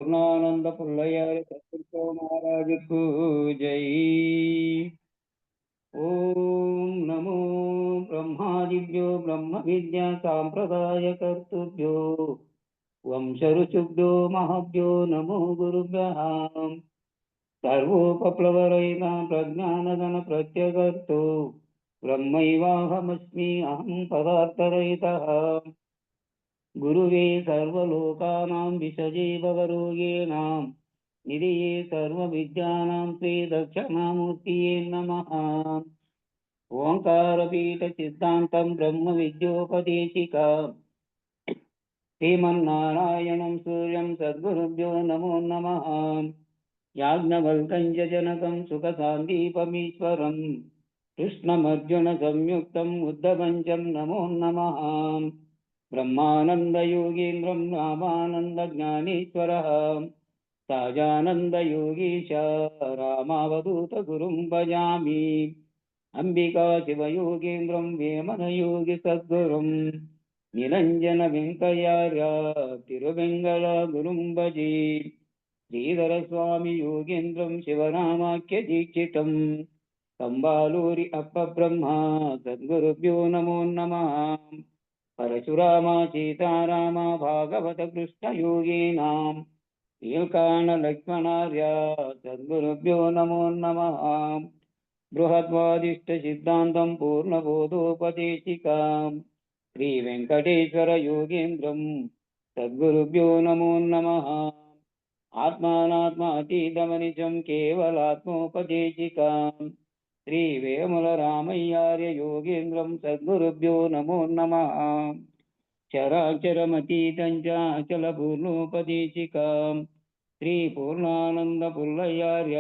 పూర్ణానంద పుల్లయ్య సత్పురుషో మహారాజుకు జై. ఓం నమో బ్రహ్మాదిభ్యో బ్రహ్మ విద్యా సాంప్రదాయ కర్తృభ్యో వంశ ఋషుభ్యో మహాభ్యో నమో గురుభ్యః. సర్వోపప్లవరహిత ప్రజ్ఞానగణ ప్రత్యగర్తో బ్రహ్మైవాహమస్మి అహం పదార్థరహితః. గురువే సర్వలోకానాం విషజే భవరోగిణాం నిధియే సర్వవిద్యానాం శ్రీ దక్షిణామూర్తియే నమః. ఓంకారపీఠ సిద్ధాంతం బ్రహ్మ విద్యోపదేశికా శ్రీమన్నారాయణం సూర్యం సద్గురుభ్యో నమో నమః. యాజ్ఞవల్కం జనకం సుఖ సాందీపమీశ్వరం కృష్ణమర్జున సంయుక్తం ఉద్ధవంచం నమో నమః. బ్రహ్మానందయోగీంద్రం రామానంద జ్ఞానేశ్వరః సహజానందయోగీశ రామావధూత గురుం భజామి. అంబికా శివయోగీంద్రం వేమనయోగి సద్గురుం నిరంజన వెంకయ్యార్య తిరువెంగళ గురుం భజే. శ్రీధర స్వామి యోగేంద్రం శివరామాఖ్య దీక్షితం కంబాలూరి అప్ప బ్రహ్మ సద్గురుభ్యో నమో నమః. పరశురామ సీతారామ భాగవత కృష్ణ యోగీనాం నీల్కాణ లక్ష్మణార్య సద్గురుభ్యో నమో నమః. బృహద్వాదిష్ట సిద్ధాంతం పూర్ణబోధోపదేశికాం శ్రీ వెంకటేశ్వర యోగేంద్రం సద్గురుభ్యో నమో నమః. ఆత్మానాత్మ అతీతమనిజం కేవలాత్మోపదేశికాం శ్రీ వేముల రామయ్యార్య యోగేంద్రం సద్గురుభ్యో నమో నమః. చరాచరమతీతం చ అచల పూర్ణోపదేశికాం శ్రీ పూర్ణానంద పుల్లయ్యార్య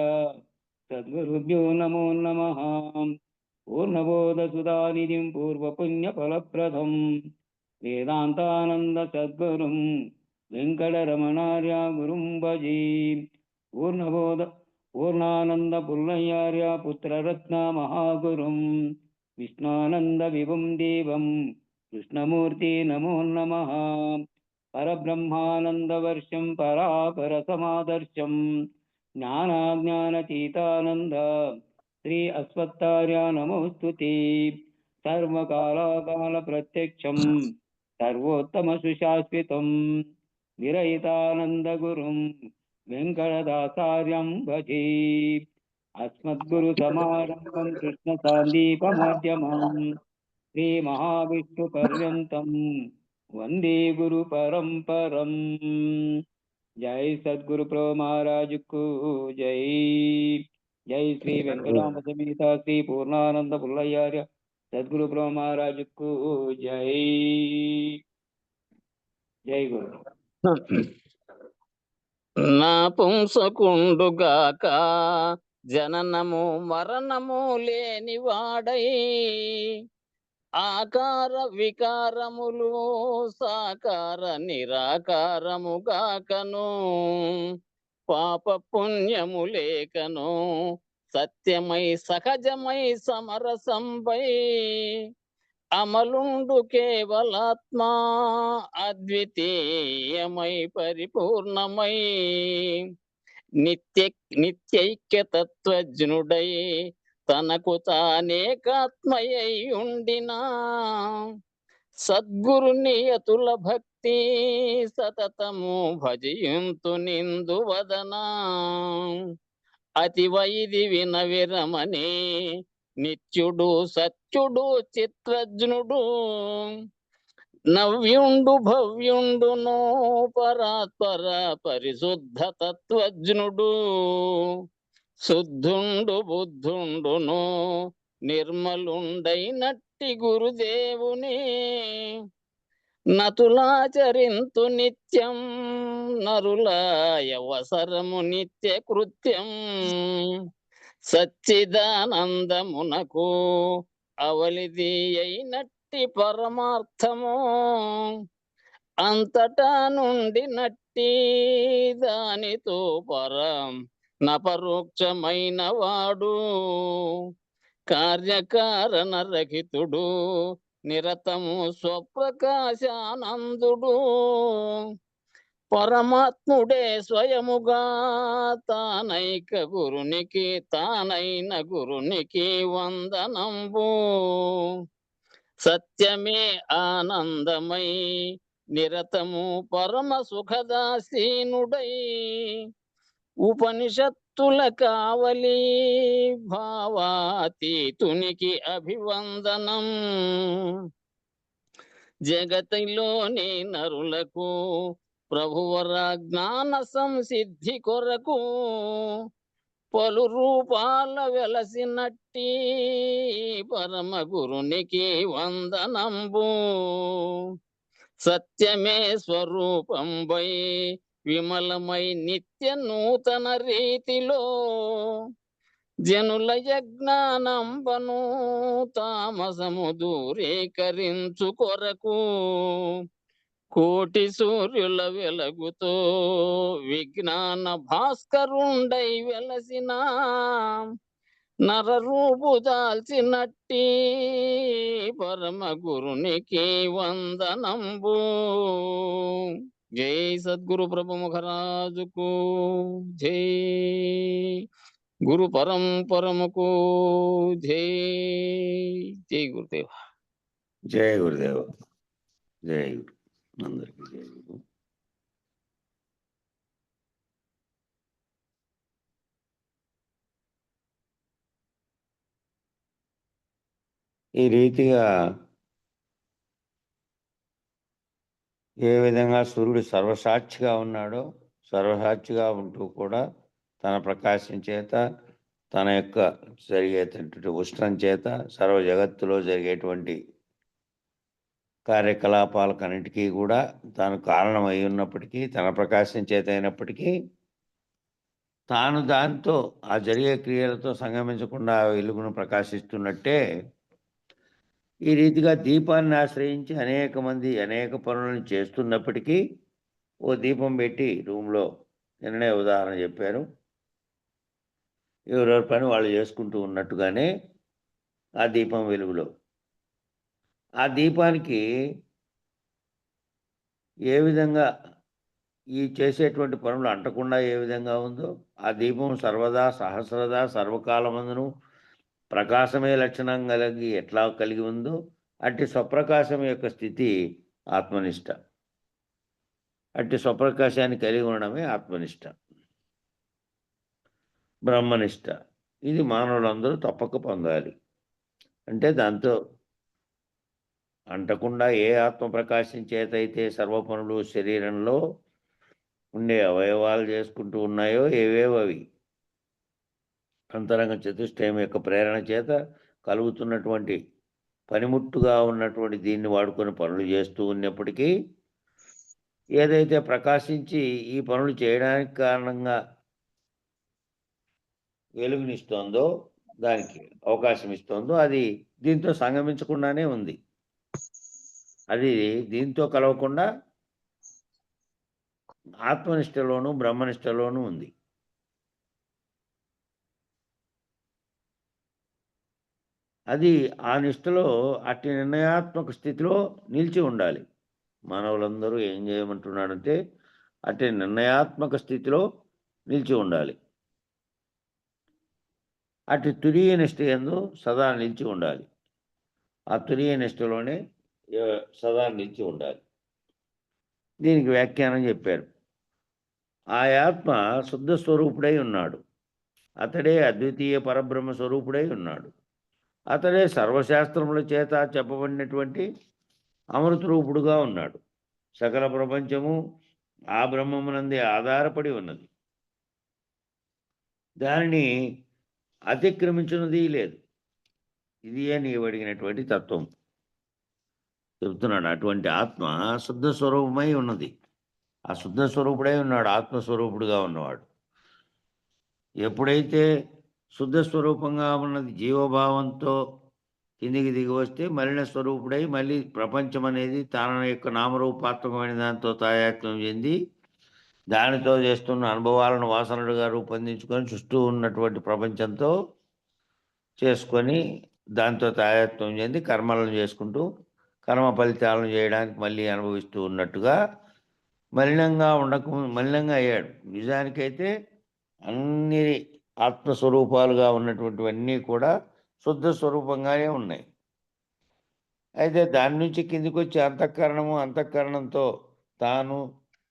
సద్గురుభ్యో నమో నమః. పూర్ణబోధ సుధానిధిం పూర్వపుణ్యఫలప్రదం వేదాంతానంద సద్గురుం వెంకటరమణార్య గురుం భజే. పూర్ణానంద పుల్లయ్యార్య పుత్రరత్న మహాగురుం విష్ణానంద విభుం దేవం కృష్ణమూర్తి నమో నమః. పరబ్రహ్మానందవర్షం పరాపర సమాదర్శం జ్ఞానాజ్ఞానతీతానంద శ్రీ అశ్వత్థార్య నమోస్తుతే. సర్వకాలాకాల ప్రత్యక్షం సర్వోత్తమ సుశాశ్వతం విరహితానంద గురుం వెంకటదాసార్యం భజే. అస్మద్గురు సమారంభం కృష్ణ సాందీప మాధ్యమం శ్రీ మహావిష్ణు పర్యంతం వందే గురు పరంపరం. జై సద్గురు ప్రో మహారాజుకు జై. జై శ్రీ వెంకటామ సమేత శ్రీ పూర్ణానంద పుల్లయ్యార్య సద్గురు ప్రో మహారాజుకు జై. జై గురు. నా పుంసకుండుగాక జననము మరణము లేనివాడై ఆకార వికారములు సాకార నిరాకారముగాకను పాప పుణ్యము లేకను సత్యమై సహజమై సమరసంపై అమలుండు కేవలాత్మా అద్వితీయమై పరిపూర్ణమై నిత్యైక్యతత్వజ్ఞుడై తనకు తానేకాత్మయై ఉండినా సద్గురు నియతుల భక్తి సతతము భజయంతు నిందు వదనా. అతి వైది వినవిరమనే నిత్యుడు సత్యుడు చిత్రజ్ఞుడు నవ్యుండు భవ్యుండును పరాత్పర పరిశుద్ధ తత్వజ్ఞుడు శుద్ధుండు బుద్ధుండును నిర్మలుండైనట్టి గురుదేవుని నతులాచరింతు నిత్యం నరులాయవసరము నిత్య కృత్యం సచ్చిదానందమునకు అవలిది అయినట్టి పరమార్థము అంతటా నుండి నట్టి దానితో పరం నపరోక్షమైన వాడు కార్యకారణ రహితుడు నిరతము స్వప్రకాశానందుడు పరమాత్ముడే స్వయముగా తానైన గురునికి వందనంబు. సత్యమే ఆనందమై నిరతము పరమ సుఖదాసీనుడై, ఉపనిషత్తుల కావలి భావాతీతునికి అభివందనం. జగతిలోని నరులకు ప్రభువర జ్ఞాన సంసిద్ధి కొరకు పలు రూపాల వెలసినట్టి పరమ గురునికి వందనంబు. సత్యమే స్వరూపంబై విమలమై నిత్య నూతన రీతిలో జనుల యజ్ఞానంబను తామసము దూరీకరించు కొరకు కోటి సూర్యుల వెలుగుతో విజ్ఞాన భాస్కరుండై వెలసిన నరరూపు దాల్చినట్టి పరమ గురునికి వందనంబు. జై సద్గురు ప్రభు మహారాజుకు జై. గురు పరంపరముకు జై. జై గురుదేవ. జై గురుదేవ. జై గురు. అందరికీ జై గురు. ఈ రీతిగా ఏ విధంగా సూర్యుడు సర్వసాక్షిగా ఉన్నాడో, సర్వసాక్షిగా ఉంటూ కూడా తన ప్రకాశం చేత, తన యొక్క జరిగేటటువంటి ఉష్ణం చేత సర్వ జగత్తులో జరిగేటువంటి కార్యకలాపాలకన్నిటికీ కూడా తాను కారణమై ఉన్నప్పటికీ, తన ప్రకాశం చేత అయినప్పటికీ తాను దాంతో ఆ జరిగే క్రియలతో సంగమించకుండా వెలుగును ప్రకాశిస్తున్నట్టే, ఈ రీతిగా దీపాన్ని ఆశ్రయించి అనేక మంది అనేక పనులను చేస్తున్నప్పటికీ ఓ దీపం పెట్టి రూమ్లో నిన్ననే ఉదాహరణ చెప్పారు, ఎవరెవరి పని వాళ్ళు చేసుకుంటూ ఉన్నట్టుగానే ఆ దీపం వెలుగులో ఆ దీపానికి ఏ విధంగా ఈ చేసేటువంటి పనులు అంటకుండా ఏ విధంగా ఉందో, ఆ దీపం సర్వదా సహస్రదా సర్వకాలమందును ప్రకాశమే లక్షణం ఎట్లా కలిగి ఉందో, అట్టి స్వప్రకాశం యొక్క స్థితి ఆత్మనిష్ట. అట్టి స్వప్రకాశాన్ని కలిగి ఉండడమే ఆత్మనిష్ట, బ్రహ్మనిష్ట. ఇది మానవులందరూ తప్పక పొందాలి. అంటే దాంతో అంటకుండా ఏ ఆత్మ ప్రకాశం చేతైతే సర్వ పనులు శరీరంలో ఉండే అవయవాలు చేసుకుంటూ ఉన్నాయో, ఏవేవవి అంతరంగ చతుష్టయం యొక్క ప్రేరణ చేత కలుగుతున్నటువంటి పనిముట్టుగా ఉన్నటువంటి దీన్ని వాడుకొని పనులు చేస్తూ ఉన్నప్పటికీ, ఏదైతే ప్రకాశించి ఈ పనులు చేయడానికి కారణంగా వెలుగునిస్తోందో, దానికి అవకాశం ఇస్తోందో, అది దీంతో సంగమించకుండానే ఉంది. అది దీంతో కలవకుండా ఆత్మనిష్టలోను బ్రహ్మనిష్టలోనూ ఉంది. అది ఆ నిష్టలో అట్టి నిర్ణయాత్మక స్థితిలో నిలిచి ఉండాలి. మానవులందరూ ఏం చేయమంటున్నాడంటే అట్టి నిర్ణయాత్మక స్థితిలో నిలిచి ఉండాలి. అటు తురీయ నిష్ట యందు సదా నిలిచి ఉండాలి. ఆ తురీయ నిష్టలోనే సదా నిలిచి ఉండాలి. దీనికి వ్యాఖ్యానం చెప్పారు. ఆ ఆత్మ శుద్ధ స్వరూపుడై ఉన్నాడు. అతడే అద్వితీయ పరబ్రహ్మ స్వరూపుడై ఉన్నాడు. అతడే సర్వశాస్త్రముల చేత చెప్పబడినటువంటి అమృత రూపుడుగా ఉన్నాడు. సకల ప్రపంచము ఆ బ్రహ్మమునందే ఆధారపడి ఉన్నది. దానిని అతిక్రమించినది లేదు. ఇది నీవు అడిగినటువంటి తత్వం చెబుతున్నాడు. అటువంటి ఆత్మ శుద్ధ స్వరూపమై ఉన్నది. ఆ శుద్ధ స్వరూపుడై ఉన్నాడు, ఆత్మస్వరూపుడుగా ఉన్నవాడు. ఎప్పుడైతే శుద్ధ స్వరూపంగా ఉన్నది జీవభావంతో కిందికి దిగి వస్తే మలిన స్వరూపుడై మళ్ళీ ప్రపంచం అనేది తన యొక్క నామరూపాత్మకమైన దాంతో తాయాత్మ్యం చెంది దానితో చేస్తున్న అనుభవాలను వాసనలుగా రూపొందించుకొని చుట్టూ ఉన్నటువంటి ప్రపంచంతో చేసుకొని దాంతో తాయాత్మ్యం చెంది కర్మలను చేసుకుంటూ కర్మ ఫలితాలను చేయడానికి మళ్ళీ అనుభవిస్తూ ఉన్నట్టుగా మలినంగా అయ్యాడు. నిజానికైతే అన్ని ఆత్మస్వరూపాలుగా ఉన్నటువంటివన్నీ కూడా శుద్ధ స్వరూపంగానే ఉన్నాయి. అయితే దాని నుంచి కిందికొచ్చి అంతఃకరణంతో తాను,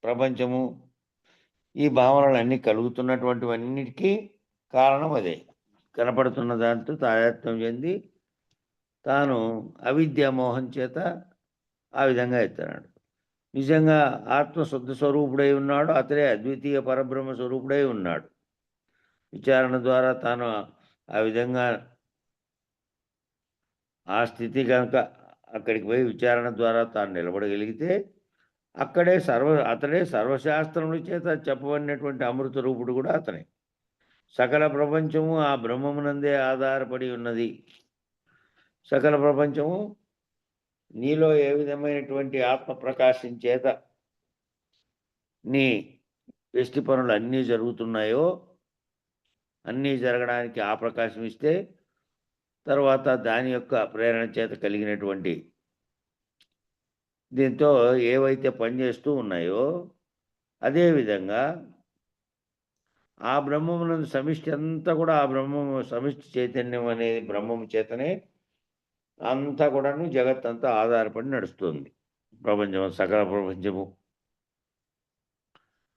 ప్రపంచము, ఈ భావనలన్నీ కలుగుతున్నటువంటివన్నిటికీ కారణం అదే. కనపడుతున్న దాంతో తాదాత్మ్యం చెంది తాను అవిద్యా మోహం చేత ఆ విధంగా ఎత్తున్నాడు. నిజంగా ఆత్మ శుద్ధ స్వరూపుడై ఉన్నాడు. అతడే అద్వితీయ పరబ్రహ్మ స్వరూపుడై ఉన్నాడు. విచారణ ద్వారా తాను ఆ విధంగా ఆ స్థితి కనుక అక్కడికి పోయి విచారణ ద్వారా తాను నిలబడగలిగితే అతడే సర్వశాస్త్రముల చేత చెప్పబడినటువంటి అమృత రూపుడు కూడా అతనే. సకల ప్రపంచము ఆ బ్రహ్మమునందే ఆధారపడి ఉన్నది. సకల ప్రపంచము నీలో ఏ విధమైనటువంటి ఆత్మ ప్రకాశం చేత నీ ఎష్టి పనులు అన్నీ జరుగుతున్నాయో అన్నీ జరగడానికి ఆ ప్రకాశం ఇస్తే తర్వాత దాని యొక్క ప్రేరణ చేత కలిగినటువంటి దీంతో ఏవైతే పనిచేస్తూ ఉన్నాయో అదేవిధంగా ఆ బ్రహ్మమునందు సమిష్టి అంతా కూడా ఆ బ్రహ్మము సమిష్టి చైతన్యం అనేది బ్రహ్మము చేతనే అంతా కూడాను జగత్తంతా ఆధారపడి నడుస్తుంది. సకల ప్రపంచము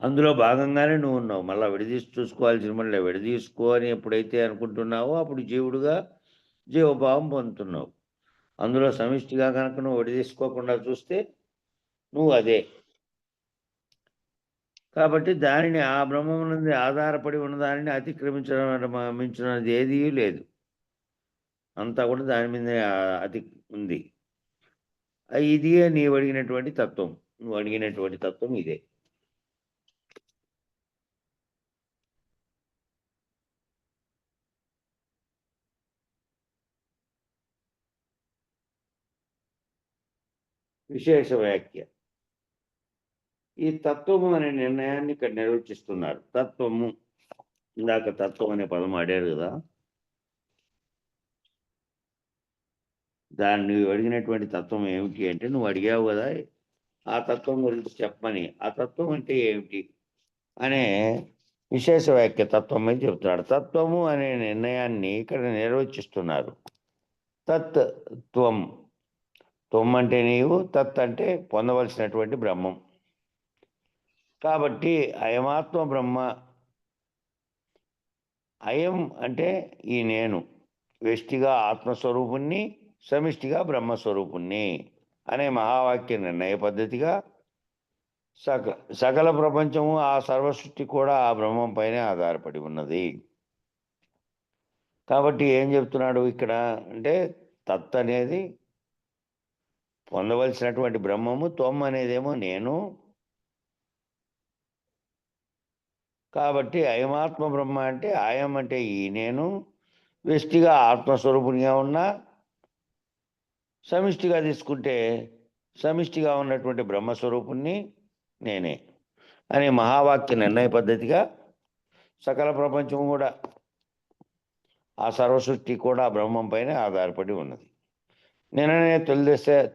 అందులో భాగంగానే నువ్వు ఉన్నావు. మళ్ళీ విడదీసి చూసుకోవాల్సిన మళ్ళీ విడదీసుకో అని ఎప్పుడైతే అనుకుంటున్నావో అప్పుడు జీవభావం పొందుతున్నావు. అందులో సమిష్టిగా కనుక నువ్వు విడదీసుకోకుండా చూస్తే నువ్వు అదే. కాబట్టి దానిని ఆ బ్రహ్మము నుండి ఆధారపడి ఉన్న దానిని మించినది ఏదీ లేదు. అంతా కూడా దాని మీదే అతి ఉంది. ఇదే నీవు అడిగినటువంటి తత్వం. నువ్వు అడిగినటువంటి తత్వం ఇదే. విశేష వ్యాఖ్య. ఈ తత్వము అనే నిర్ణయాన్ని ఇక్కడ నిర్వచిస్తున్నారు. తత్వము, ఇందాక తత్వం అనే పదం ఆడారు కదా, దాన్ని నువ్వు అడిగినటువంటి తత్వం ఏమిటి అంటే నువ్వు అడిగావు కదా ఆ తత్వం గురించి చెప్పమని. ఆ తత్వం అంటే ఏమిటి అనే విశేష వ్యాఖ్య తత్వం అని చెబుతున్నాడు. తత్వము అనే నిర్ణయాన్ని ఇక్కడ నిర్వచిస్తున్నారు. త్వం అంటే నీవు, తత్ అంటే పొందవలసినటువంటి బ్రహ్మం. కాబట్టి అయమాత్మ బ్రహ్మ. అయం అంటే ఈ నేను, వ్యష్టిగా ఆత్మస్వరూపుణ్ణి, సమిష్టిగా బ్రహ్మస్వరూపుణ్ణి అనే మహావాక్య నిర్ణయ పద్ధతిగా సకల ప్రపంచము ఆ సర్వసృష్టి కూడా ఆ బ్రహ్మం పైనే ఆధారపడి ఉన్నది. కాబట్టి ఏం చెప్తున్నాడు ఇక్కడ అంటే తత్ అనేది పొందవలసినటువంటి బ్రహ్మము, త్వం అనేదేమో నేను. కాబట్టి అయమాత్మ బ్రహ్మ అంటే అయం అంటే ఈ నేను, వ్యష్టిగా ఆత్మస్వరూపునిగా ఉన్నా, సమిష్టిగా తీసుకుంటే సమిష్టిగా ఉన్నటువంటి బ్రహ్మస్వరూపుణ్ణి నేనే అనే మహావాక్య నిర్ణయ పద్ధతిగా సకల ప్రపంచము కూడా ఆ సర్వసృష్టి కూడా బ్రహ్మం పైన ఆధారపడి ఉన్నది. నిన్ననే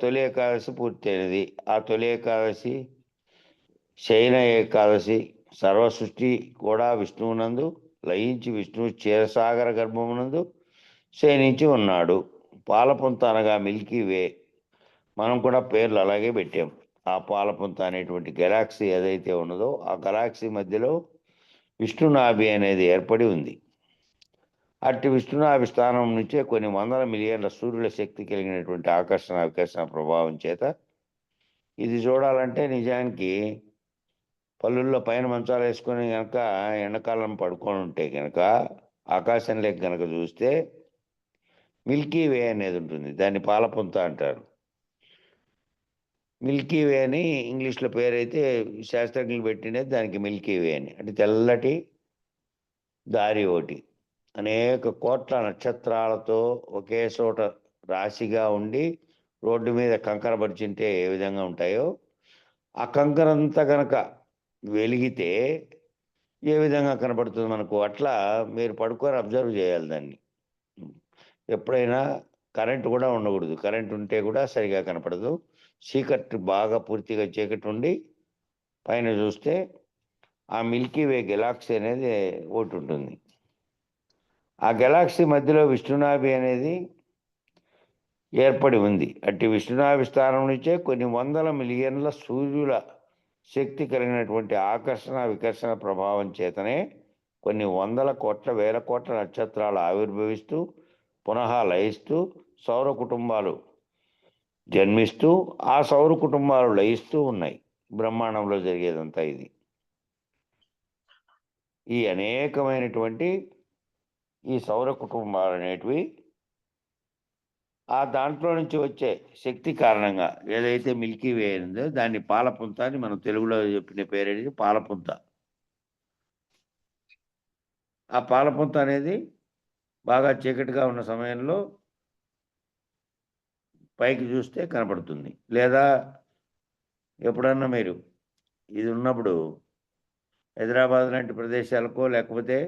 తొలి ఏకాదశి పూర్తయినది. ఆ తొలి ఏకాదశి శయన ఏకాదశి. సర్వసృష్టి కూడా విష్ణువునందు లయించి విష్ణువు క్షీరసాగర గర్భమునందు శయనించి ఉన్నాడు. పాలపుంత అనగా మిల్కీ వే. మనం కూడా పేర్లు అలాగే పెట్టాం. ఆ పాలపుంత అనేటువంటి గెలాక్సీ ఏదైతే ఉన్నదో ఆ గెలాక్సీ మధ్యలో విష్ణునాభి అనేది ఏర్పడి ఉంది. అట్టి విష్ణునాభి స్థానం నుంచే కొన్ని వందల మిలియన్ల సూర్యుల శక్తి కలిగినటువంటి ఆకర్షణ ప్రభావం చేత ఇది చూడాలంటే నిజానికి పళ్ళుల్లో పైన మంచాలు వేసుకొని కనుక ఎండాకాలం పడుకొని ఉంటే కనుక ఆకాశంలోకి కనుక చూస్తే మిల్కీ వే అనేది ఉంటుంది. దాన్ని పాలపుంత అంటారు. మిల్కీ వే అని ఇంగ్లీష్లో పేరైతే శాస్త్రజ్ఞులు పెట్టినది దానికి మిల్కీ వే అని. అంటే తెల్లటి దారి ఒకటి అనేక కోట్ల నక్షత్రాలతో ఒకే చోట రాశిగా ఉండి రోడ్డు మీద కంకర పరిచింటే ఏ విధంగా ఉంటాయో ఆ కంకరంతా కనుక వెలిగితే ఏ విధంగా కనపడుతుంది మనకు, అట్లా మీరు పడుకొని అబ్జర్వ్ చేయాలి దాన్ని. ఎప్పుడైనా కరెంటు కూడా ఉండకూడదు. కరెంట్ ఉంటే కూడా సరిగా కనపడదు. చీకటి బాగా పూర్తిగా చీకటి ఉండి పైన చూస్తే ఆ మిల్కీ వే గెలాక్సీ అనేది ఒకటి ఉంటుంది. ఆ గెలాక్సీ మధ్యలో విష్ణునాభి అనేది ఏర్పడి ఉంది. అట్టి విష్ణునాభి స్థానం నుంచే కొన్ని వందల మిలియన్ల సూర్యుల శక్తి కలిగినటువంటి ఆకర్షణ వికర్షణ ప్రభావం చేతనే కొన్ని వందల కోట్ల వేల కోట్ల నక్షత్రాలు ఆవిర్భవిస్తూ పునః లయిస్తూ సౌర కుటుంబాలు జన్మిస్తూ ఆ సౌర కుటుంబాలు లయిస్తూ ఉన్నాయి. బ్రహ్మాండంలో జరిగేదంతా ఇది. ఈ అనేకమైనటువంటి ఈ సౌర కుటుంబాలు అనేటివి ఆ దాంట్లో నుంచి వచ్చే శక్తి కారణంగా ఏదైతే మిల్కీ వే ఉందో దాన్ని పాలపుంత అని మనం తెలుగులో చెప్పిన పేరేది పాలపుంత. ఆ పాలపుంత అనేది బాగా చీకటిగా ఉన్న సమయంలో పైకి చూస్తే కనపడుతుంది. లేదా ఎప్పుడన్నా మీరు ఇది ఉన్నప్పుడు హైదరాబాద్ లాంటి ప్రదేశాలకో లేకపోతే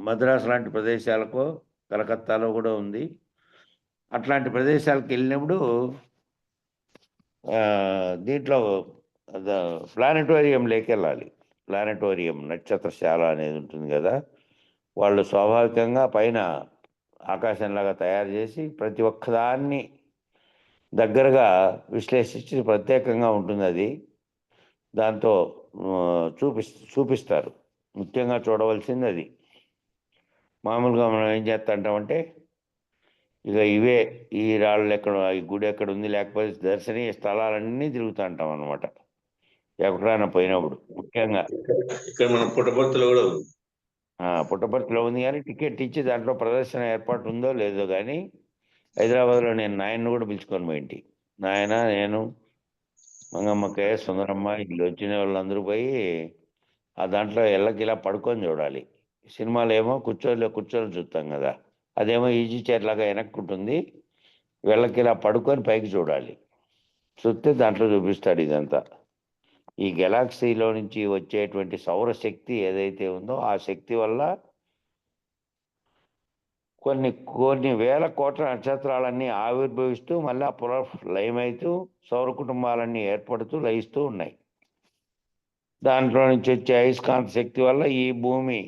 మద్రాసు లాంటి ప్రదేశాలకో కలకత్తాలో కూడా ఉంది. అట్లాంటి ప్రదేశాలకు వెళ్ళినప్పుడు దీంట్లో ప్లానెటోరియంలోకి వెళ్ళాలి. ప్లానెటోరియం నక్షత్రశాల అనేది ఉంటుంది కదా, వాళ్ళు స్వాభావికంగా పైన ఆకాశంలాగా తయారు చేసి ప్రతి ఒక్కదాన్ని దగ్గరగా విశ్లేషించి ప్రత్యేకంగా ఉంటుంది అది. దాంతో చూపిస్తారు. ముఖ్యంగా చూడవలసింది అది. మామూలుగా మనం ఏం చేస్తుంటామంటే ఇక ఇవే ఈ రాళ్ళు ఎక్కడ, ఈ గుడి ఎక్కడ ఉంది, లేకపోతే దర్శనీయ స్థలాలన్నీ తిరుగుతూ ఉంటాం అనమాట ఎక్కడైనా పోయినప్పుడు. ముఖ్యంగా ఇక్కడ మన పుట్టపర్తిలో కూడా ఉంది. పుట్టపర్తిలో ఉంది కానీ టికెట్ ఇచ్చి దాంట్లో ప్రదర్శన ఏర్పాటు ఉందో లేదో కానీ హైదరాబాద్లో నేను నాయన్ని కూడా పిలుచుకొని పోయింటి. నాయన, నేను, మంగమ్మకే, సుందరమ్మ ఇల్లు వచ్చిన వాళ్ళందరూ పోయి ఆ దాంట్లో ఎల్లకిలా పడుకొని చూడాలి. సినిమాలో ఏమో కూర్చొని చూస్తాం కదా, అదేమో ఈజీ చైర్ లాగా వెనక్కుంటుంది. వెళ్ళకిలా పడుకొని పైకి చూడాలి. చూస్తే దాంట్లో చూపిస్తాడు ఇదంతా. ఈ గెలాక్సీలో నుంచి వచ్చేటువంటి సౌరశక్తి ఏదైతే ఉందో ఆ శక్తి వల్ల కొన్ని వేల కోట్ల నక్షత్రాలన్నీ ఆవిర్భవిస్తూ మళ్ళీ లయమవుతూ సౌర కుటుంబాలన్నీ ఏర్పడుతూ లయిస్తూ ఉన్నాయి. దాంట్లో నుంచి వచ్చే అయస్కాంత శక్తి వల్ల ఈ భూమి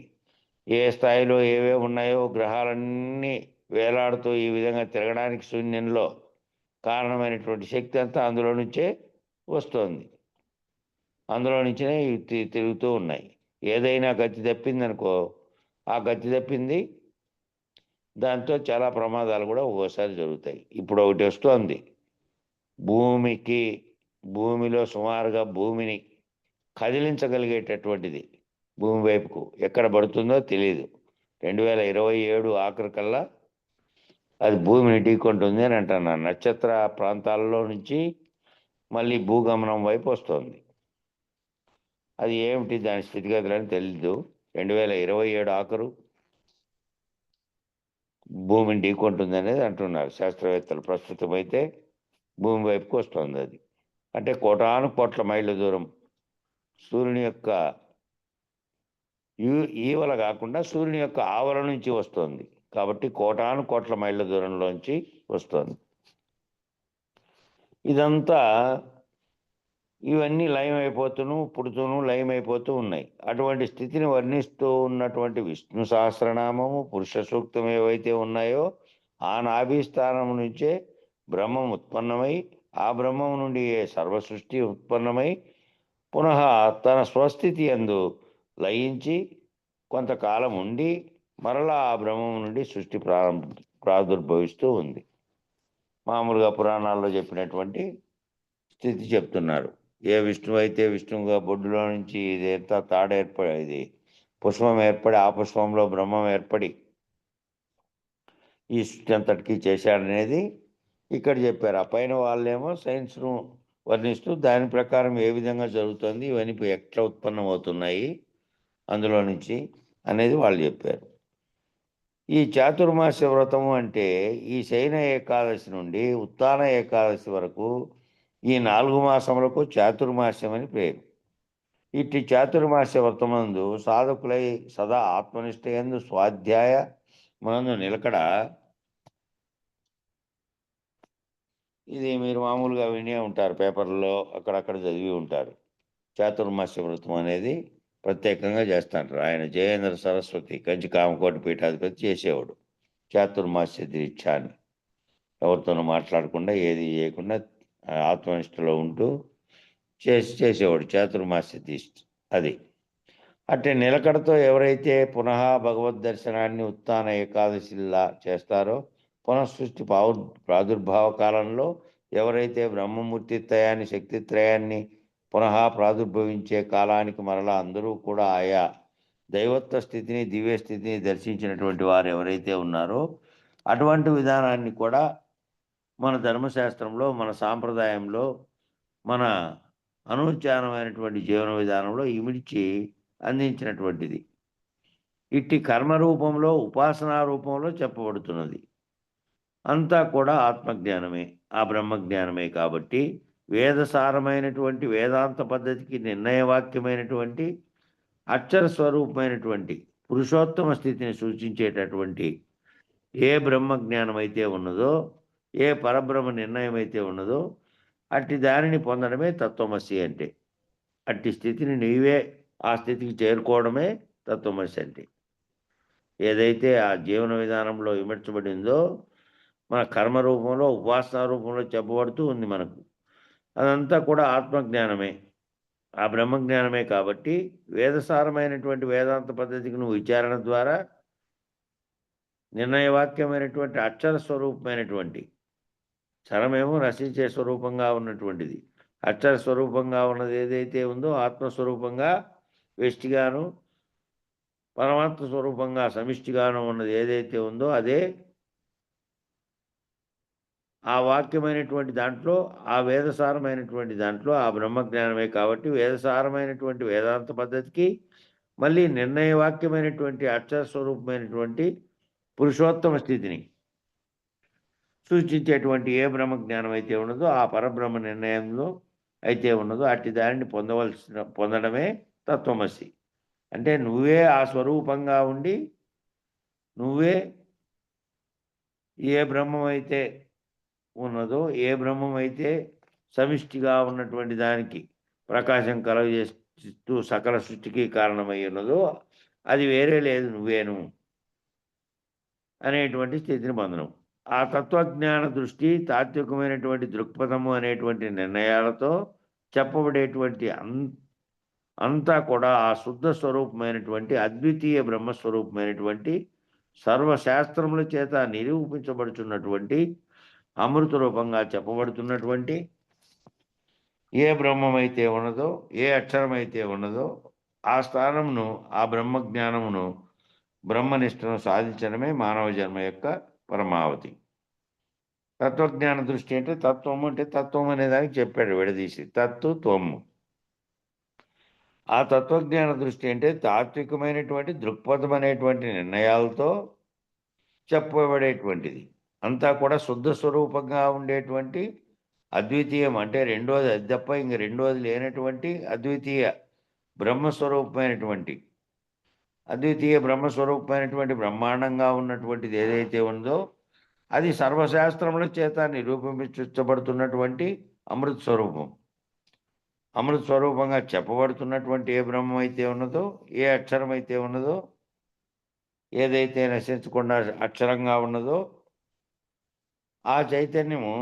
ఏ స్థాయిలో ఏవే ఉన్నాయో గ్రహాలన్నీ వేలాడుతూ ఈ విధంగా తిరగడానికి శూన్యంలో కారణమైనటువంటి శక్తి అంతా అందులో నుంచే వస్తుంది. అందులో నుంచే తిరుగుతూ ఉన్నాయి. ఏదైనా గతి తప్పిందనుకో, ఆ గతి తప్పింది దాంతో చాలా ప్రమాదాలు కూడా ఒక్కోసారి జరుగుతాయి. ఇప్పుడు ఒకటి వస్తుంది, భూమిలో సుమారుగా భూమిని కదిలించగలిగేటటువంటిది భూమి వైపుకు ఎక్కడ పడుతుందో తెలియదు. 2027 ఆఖరి కల్లా అది భూమిని ఢీకొంటుంది అని అంటున్నాను. నక్షత్ర ప్రాంతాలలో నుంచి మళ్ళీ భూగమనం వైపు వస్తుంది. అది ఏమిటి దాని స్థితిగతులని తెలీదు. 2027 ఆఖరు భూమిని ఢీకొంటుంది అనేది అంటున్నారు శాస్త్రవేత్తలు. ప్రస్తుతం అయితే భూమి వైపుకు వస్తుంది అది. అంటే కోటాను కోట్ల మైళ్ళ దూరం సూర్యుని యొక్క ఈవల కాకుండా సూర్యుని యొక్క ఆవల నుంచి వస్తుంది. కాబట్టి కోటాను కోట్ల మైళ్ళ దూరంలోంచి వస్తుంది. ఇదంతా ఇవన్నీ లయమైపోతూను పుడుతూను లయమైపోతూ ఉన్నాయి. అటువంటి స్థితిని వర్ణిస్తూ ఉన్నటువంటి విష్ణు సహస్రనామము, పురుష సూక్తం ఏవైతే ఉన్నాయో ఆ నాభిస్థానం నుంచే బ్రహ్మం ఉత్పన్నమై ఆ బ్రహ్మం నుండి సర్వసృష్టి ఉత్పన్నమై పునః తన స్వస్థితి యందు లయించి కొంతకాలం ఉండి మరలా ఆ బ్రహ్మం నుండి సృష్టి ప్రాదుర్భవిస్తూ ఉంది. మామూలుగా పురాణాల్లో చెప్పినటువంటి స్థితి చెప్తున్నారు. ఏ విష్ణువు అయితే విష్ణువుగా బొడ్డులో నుంచి ఇదంతా ఇది పుష్పం ఏర్పడి ఆ పుష్పంలో బ్రహ్మం ఏర్పడి ఈ సృష్టి అంతటికీ చేశాడనేది ఇక్కడ చెప్పారు. ఆ పైన వాళ్ళేమో సైన్స్ను వర్ణిస్తూ దాని ప్రకారం ఏ విధంగా జరుగుతుంది, ఇవన్నీ ఎట్లా ఉత్పన్నం అవుతున్నాయి అందులో నుంచి అనేది వాళ్ళు చెప్పారు. ఈ చాతుర్మాస్య వ్రతము అంటే ఈ శయన ఏకాదశి నుండి ఉత్తాన ఏకాదశి వరకు ఈ 4 మాసములకు చాతుర్మాస్యం అని పేరు. ఇట్టి చాతుర్మాస్య వ్రతమందు సాధకులై సదా ఆత్మనిష్ట యందు స్వాధ్యాయ మనందు నిలకడ ఇది మీరు మామూలుగా వినే ఉంటారు, పేపర్లో అక్కడక్కడ చదివి ఉంటారు. చాతుర్మాస్య వ్రతం అనేది ప్రత్యేకంగా చేస్తాంటారు. ఆయన జయేంద్ర సరస్వతి కంచి కామకోటి పీఠాధిపతి చేసేవాడు చాతుర్మాస్య దీక్ష అని. ఎవరితోనూ మాట్లాడకుండా ఏది చేయకుండా ఆత్మనిష్టలో ఉంటూ చేసేవాడు చాతుర్మాస్య దీక్ష. అది అట్టే నిలకడతో ఎవరైతే పునః భగవద్ దర్శనాన్ని ఉత్థాన ఏకాదశిలా చేస్తారో, పునఃసృష్టి ప్రాదుర్భావ కాలంలో ఎవరైతే బ్రహ్మమూర్తిత్రయాన్ని శక్తిత్రయాన్ని పునః ప్రాదుర్భవించే కాలానికి మరలా అందరూ కూడా ఆయా దైవత్వ స్థితిని దివ్య స్థితిని దర్శించినటువంటి వారు ఎవరైతే ఉన్నారో, అటువంటి విధానాన్ని కూడా మన ధర్మశాస్త్రంలో, మన సాంప్రదాయంలో, మన అనుచానమైనటువంటి జీవన విధానంలో ఇమిడ్చి అందించినటువంటిది. ఇట్టి కర్మ రూపంలో, ఉపాసనా రూపంలో చెప్పబడుతున్నది. అంతా కూడా ఆత్మజ్ఞానమే, ఆ బ్రహ్మజ్ఞానమే. కాబట్టి వేదసారమైనటువంటి వేదాంత పద్ధతికి నిర్ణయవాక్యమైనటువంటి అక్షర స్వరూపమైనటువంటి పురుషోత్తమ స్థితిని సూచించేటటువంటి ఏ బ్రహ్మజ్ఞానం అయితే ఉన్నదో, ఏ పరబ్రహ్మ నిర్ణయం అయితే ఉన్నదో, అట్టి దానిని పొందడమే తత్వమసి అంటే. అట్టి స్థితిని నీవే ఆ స్థితికి చేరుకోవడమే తత్వమసి అంటే. ఏదైతే ఆ జీవన విధానంలో విమర్చబడిందో, మన కర్మ రూపంలో, ఉపాసనా రూపంలో చెప్పబడుతూ ఉంది మనకు, అదంతా కూడా ఆత్మజ్ఞానమే, ఆ బ్రహ్మజ్ఞానమే. కాబట్టి వేదసారమైనటువంటి వేదాంత పద్ధతికి నువ్వు విచారణ ద్వారా నిర్ణయవాక్యమైనటువంటి అక్షర స్వరూపమైనటువంటి, క్షరమేమో నశించే స్వరూపంగా ఉన్నటువంటిది, అక్షర స్వరూపంగా ఉన్నది ఏదైతే ఉందో ఆత్మస్వరూపంగా వ్యష్టిగాను, పరమాత్మ స్వరూపంగా సమిష్టిగాను ఉన్నది ఏదైతే ఉందో అదే ఆ వాక్యమైనటువంటి దాంట్లో, ఆ వేదసారమైనటువంటి దాంట్లో ఆ బ్రహ్మజ్ఞానమే. కాబట్టి వేదసారమైనటువంటి వేదాంత పద్ధతికి మళ్ళీ నిర్ణయవాక్యమైనటువంటి అక్షర స్వరూపమైనటువంటి పురుషోత్తమ స్థితిని సూచించేటువంటి ఏ బ్రహ్మజ్ఞానం అయితే ఉన్నదో, ఆ పరబ్రహ్మ నిర్ణయంలో అయితే ఉన్నదో, అట్టి దానిని పొందడమే తత్వమసి. అంటే నువ్వే ఆ స్వరూపంగా ఉండి, నువ్వే ఏ బ్రహ్మం అయితే ఉన్నదో, ఏ బ్రహ్మం అయితే సమిష్టిగా ఉన్నటువంటి దానికి ప్రకాశం కలగజేస్తూ సకల సృష్టికి కారణమై ఉన్నదో, అది వేరే లేదు, నువ్వేను అనేటువంటి స్థితిని పొందడం. ఆ తత్వజ్ఞాన దృష్టి, తాత్వికమైనటువంటి దృక్పథము అనేటువంటి నిర్ణయాలతో చెప్పబడేటువంటి అంతా కూడా ఆ శుద్ధ స్వరూపమైనటువంటి అద్వితీయ బ్రహ్మస్వరూపమైనటువంటి సర్వశాస్త్రముల చేత నిరూపించబడుతున్నటువంటి అమృత రూపంగా చెప్పబడుతున్నటువంటి ఏ బ్రహ్మమైతే ఉన్నదో, ఏ అక్షరమైతే ఉన్నదో, ఆ స్థానమును, ఆ బ్రహ్మజ్ఞానమును, బ్రహ్మనిష్టను సాధించడమే మానవ జన్మ యొక్క పరమావధి. తత్వజ్ఞాన దృష్టి అంటే తత్వము అంటే తత్వం అనే దానికి చెప్పాడు విడదీసి, తత్తు త్వము. ఆ తత్వజ్ఞాన దృష్టి అంటే తాత్వికమైనటువంటి దృక్పథం అనేటువంటి నిర్ణయాలతో చెప్పబడేటువంటిది. అంతా కూడా శుద్ధ స్వరూపంగా ఉండేటువంటి అద్వితీయం, అంటే రెండోది అది తప్ప ఇంక రెండోది లేనటువంటి అద్వితీయ బ్రహ్మస్వరూపమైనటువంటి, అద్వితీయ బ్రహ్మస్వరూపమైనటువంటి బ్రహ్మాండంగా ఉన్నటువంటిది ఏదైతే ఉందో, అది సర్వశాస్త్రముల చేత నిరూపించబడుతున్నటువంటి అమృత స్వరూపం. అమృత స్వరూపంగా చెప్పబడుతున్నటువంటి ఏ బ్రహ్మం అయితే ఉన్నదో, ఏ అక్షరం అయితే ఉన్నదో, ఏదైతే నశించకుండా అక్షరంగా ఉన్నదో, ఆ చైతన్యము,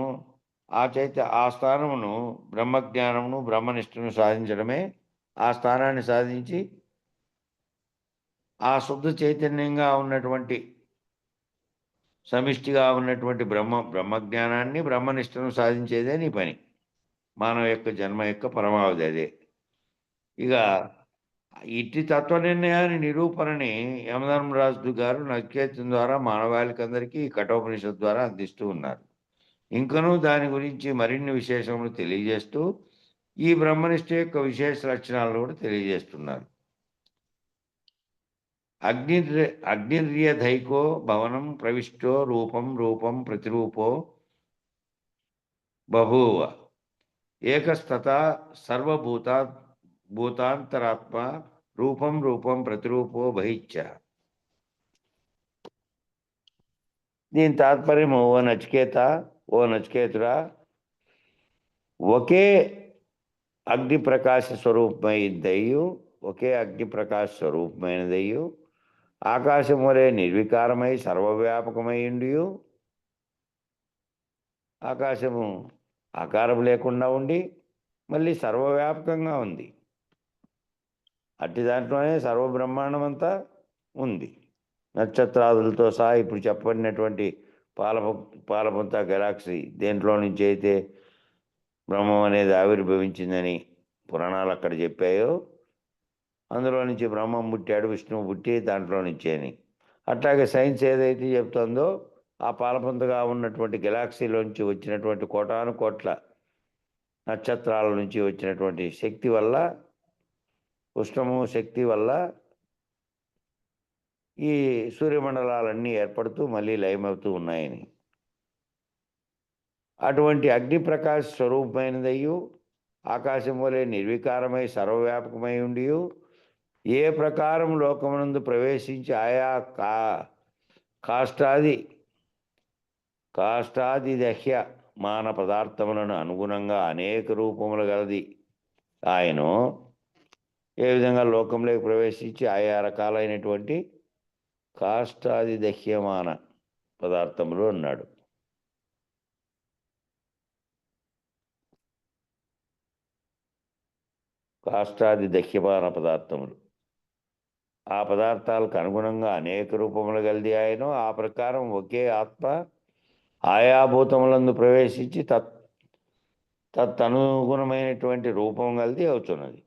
ఆ స్థానమును, బ్రహ్మజ్ఞానమును, బ్రహ్మనిష్టను సాధించడమే. ఆ స్థానాన్ని సాధించి ఆ శుద్ధ చైతన్యంగా ఉన్నటువంటి, సమిష్టిగా ఉన్నటువంటి బ్రహ్మజ్ఞానాన్ని, బ్రహ్మనిష్టను సాధించేదే నీ పని. మానవ యొక్క జన్మ యొక్క పరమావధి అదే. ఇక ఇట్టి తత్వ నిర్ణయాన్ని నిరూపణని యమధర్మరాజు గారు నచికేతం ద్వారా మానవాళికందరికీ కఠోపనిషత్తు ద్వారా అందిస్తూ ఉన్నారు. ఇంకనూ దాని గురించి మరిన్ని విశేషములు తెలియజేస్తూ ఈ బ్రహ్మనిష్ట యొక్క విశేష లక్షణాలను కూడా తెలియజేస్తున్నారు. అగ్నిర్యధైకో భవనం ప్రవిష్టో రూపం రూపం ప్రతిరూపో బభూవ ఏకస్తథా భూతాంతరాత్మ రూపం రూపం ప్రతిరూపో బహిచ్చ. దీని తాత్పర్యము, ఓ నచికేతుడా, ఒకే అగ్ని ప్రకాశ స్వరూపమైనదయ్యు, ఒకే అగ్ని ప్రకాశ స్వరూపమైనదయ్యు, ఆకాశం వలె నిర్వికారమై సర్వవ్యాపకమై ఉండియు, ఆకాశము ఆకారం లేకుండా ఉండి మళ్ళీ సర్వవ్యాపకంగా ఉంది. అట్టి దాంట్లోనే సర్వబ్రహ్మాండం అంతా ఉంది. నక్షత్రాదులతో సహా ఇప్పుడు చెప్పబడినటువంటి పాలపుంత గెలాక్సీ దేంట్లో నుంచి అయితే బ్రహ్మం అనేది ఆవిర్భవించిందని పురాణాలు అక్కడ చెప్పాయో, అందులో నుంచి బ్రహ్మం పుట్టాడు, విష్ణువు పుట్టి దాంట్లో నుంచి అని. అట్లాగే సైన్స్ ఏదైతే చెప్తుందో ఆ పాలపుంతగా ఉన్నటువంటి గెలాక్సీలోంచి వచ్చినటువంటి కోటాను కోట్ల నక్షత్రాల నుంచి వచ్చినటువంటి శక్తి వల్ల, ఉష్ణము శక్తి వల్ల ఈ సూర్యమండలాలన్నీ ఏర్పడుతూ మళ్ళీ లయమవుతూ ఉన్నాయని. అటువంటి అగ్ని ప్రకాశ స్వరూపమైనదయ్యు, ఆకాశం వలె నిర్వికారమై సర్వవ్యాపకమై ఉండియు, ఏ ప్రకారం లోకమునందు ప్రవేశించి ఆయా కాష్టాదిదహ్య మాన పదార్థములను అనుగుణంగా అనేక రూపములు గలది ఆయను. ఏ విధంగా లోకంలోకి ప్రవేశించి ఆయా రకాలైనటువంటి కాష్టాదిదహ్యమాన పదార్థములు అన్నాడు. కాష్టాది దహ్యమాన పదార్థములు, ఆ పదార్థాలకు అనుగుణంగా అనేక రూపములు గలది ఆయన. ఆ ప్రకారం ఒకే ఆత్మ ఆయా భూతములందు ప్రవేశించి తదనుగుణమైనటువంటి రూపం గలది అవుతున్నది.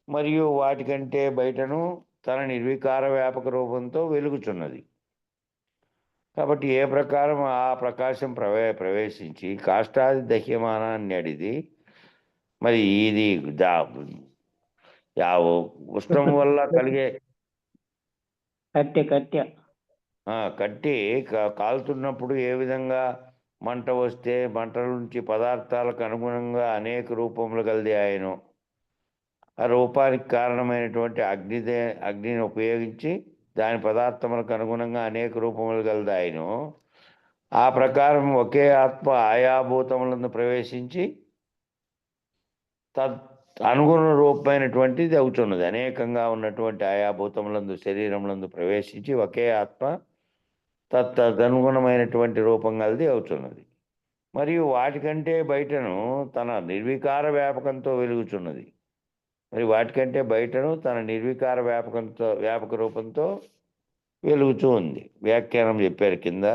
మరియు వాటికంటే బయటను తన నిర్వికార వ్యాపక రూపంతో వెలుగుచున్నది. కాబట్టి ఏ ప్రకారం ఆ ప్రకాశం ప్రవేశించి కాష్టాది దహ్యమానాన్ని అడిది. మరి ఇది ఉష్ణం వల్ల కలిగే కట్టి కాలుతున్నప్పుడు ఏ విధంగా మంట వస్తే మంటల నుంచి పదార్థాలకు అనుగుణంగా అనేక రూపములు గలది ఆయన. ఆ రూపానికి కారణమైనటువంటి అగ్నిని ఉపయోగించి దాని పదార్థములకు అనుగుణంగా అనేక రూపములు గలది ఆయన. ఆ ప్రకారం ఒకే ఆత్మ ఆయా భూతములను ప్రవేశించి అనుగుణ రూపమైనటువంటిది అవుతున్నది. అనేకంగా ఉన్నటువంటి ఆయా భూతములందు శరీరములందు ప్రవేశించి ఒకే ఆత్మ తదనుగుణమైనటువంటి రూపం గలది అవుతున్నది. మరియు వాటికంటే బయటను తన నిర్వికార వ్యాపకంతో వెలుగుచున్నది. మరి వాటికంటే బయటను తన నిర్వికార వ్యాపక రూపంతో వెలుగుతూ ఉంది. వ్యాఖ్యానం చెప్పారు కింద.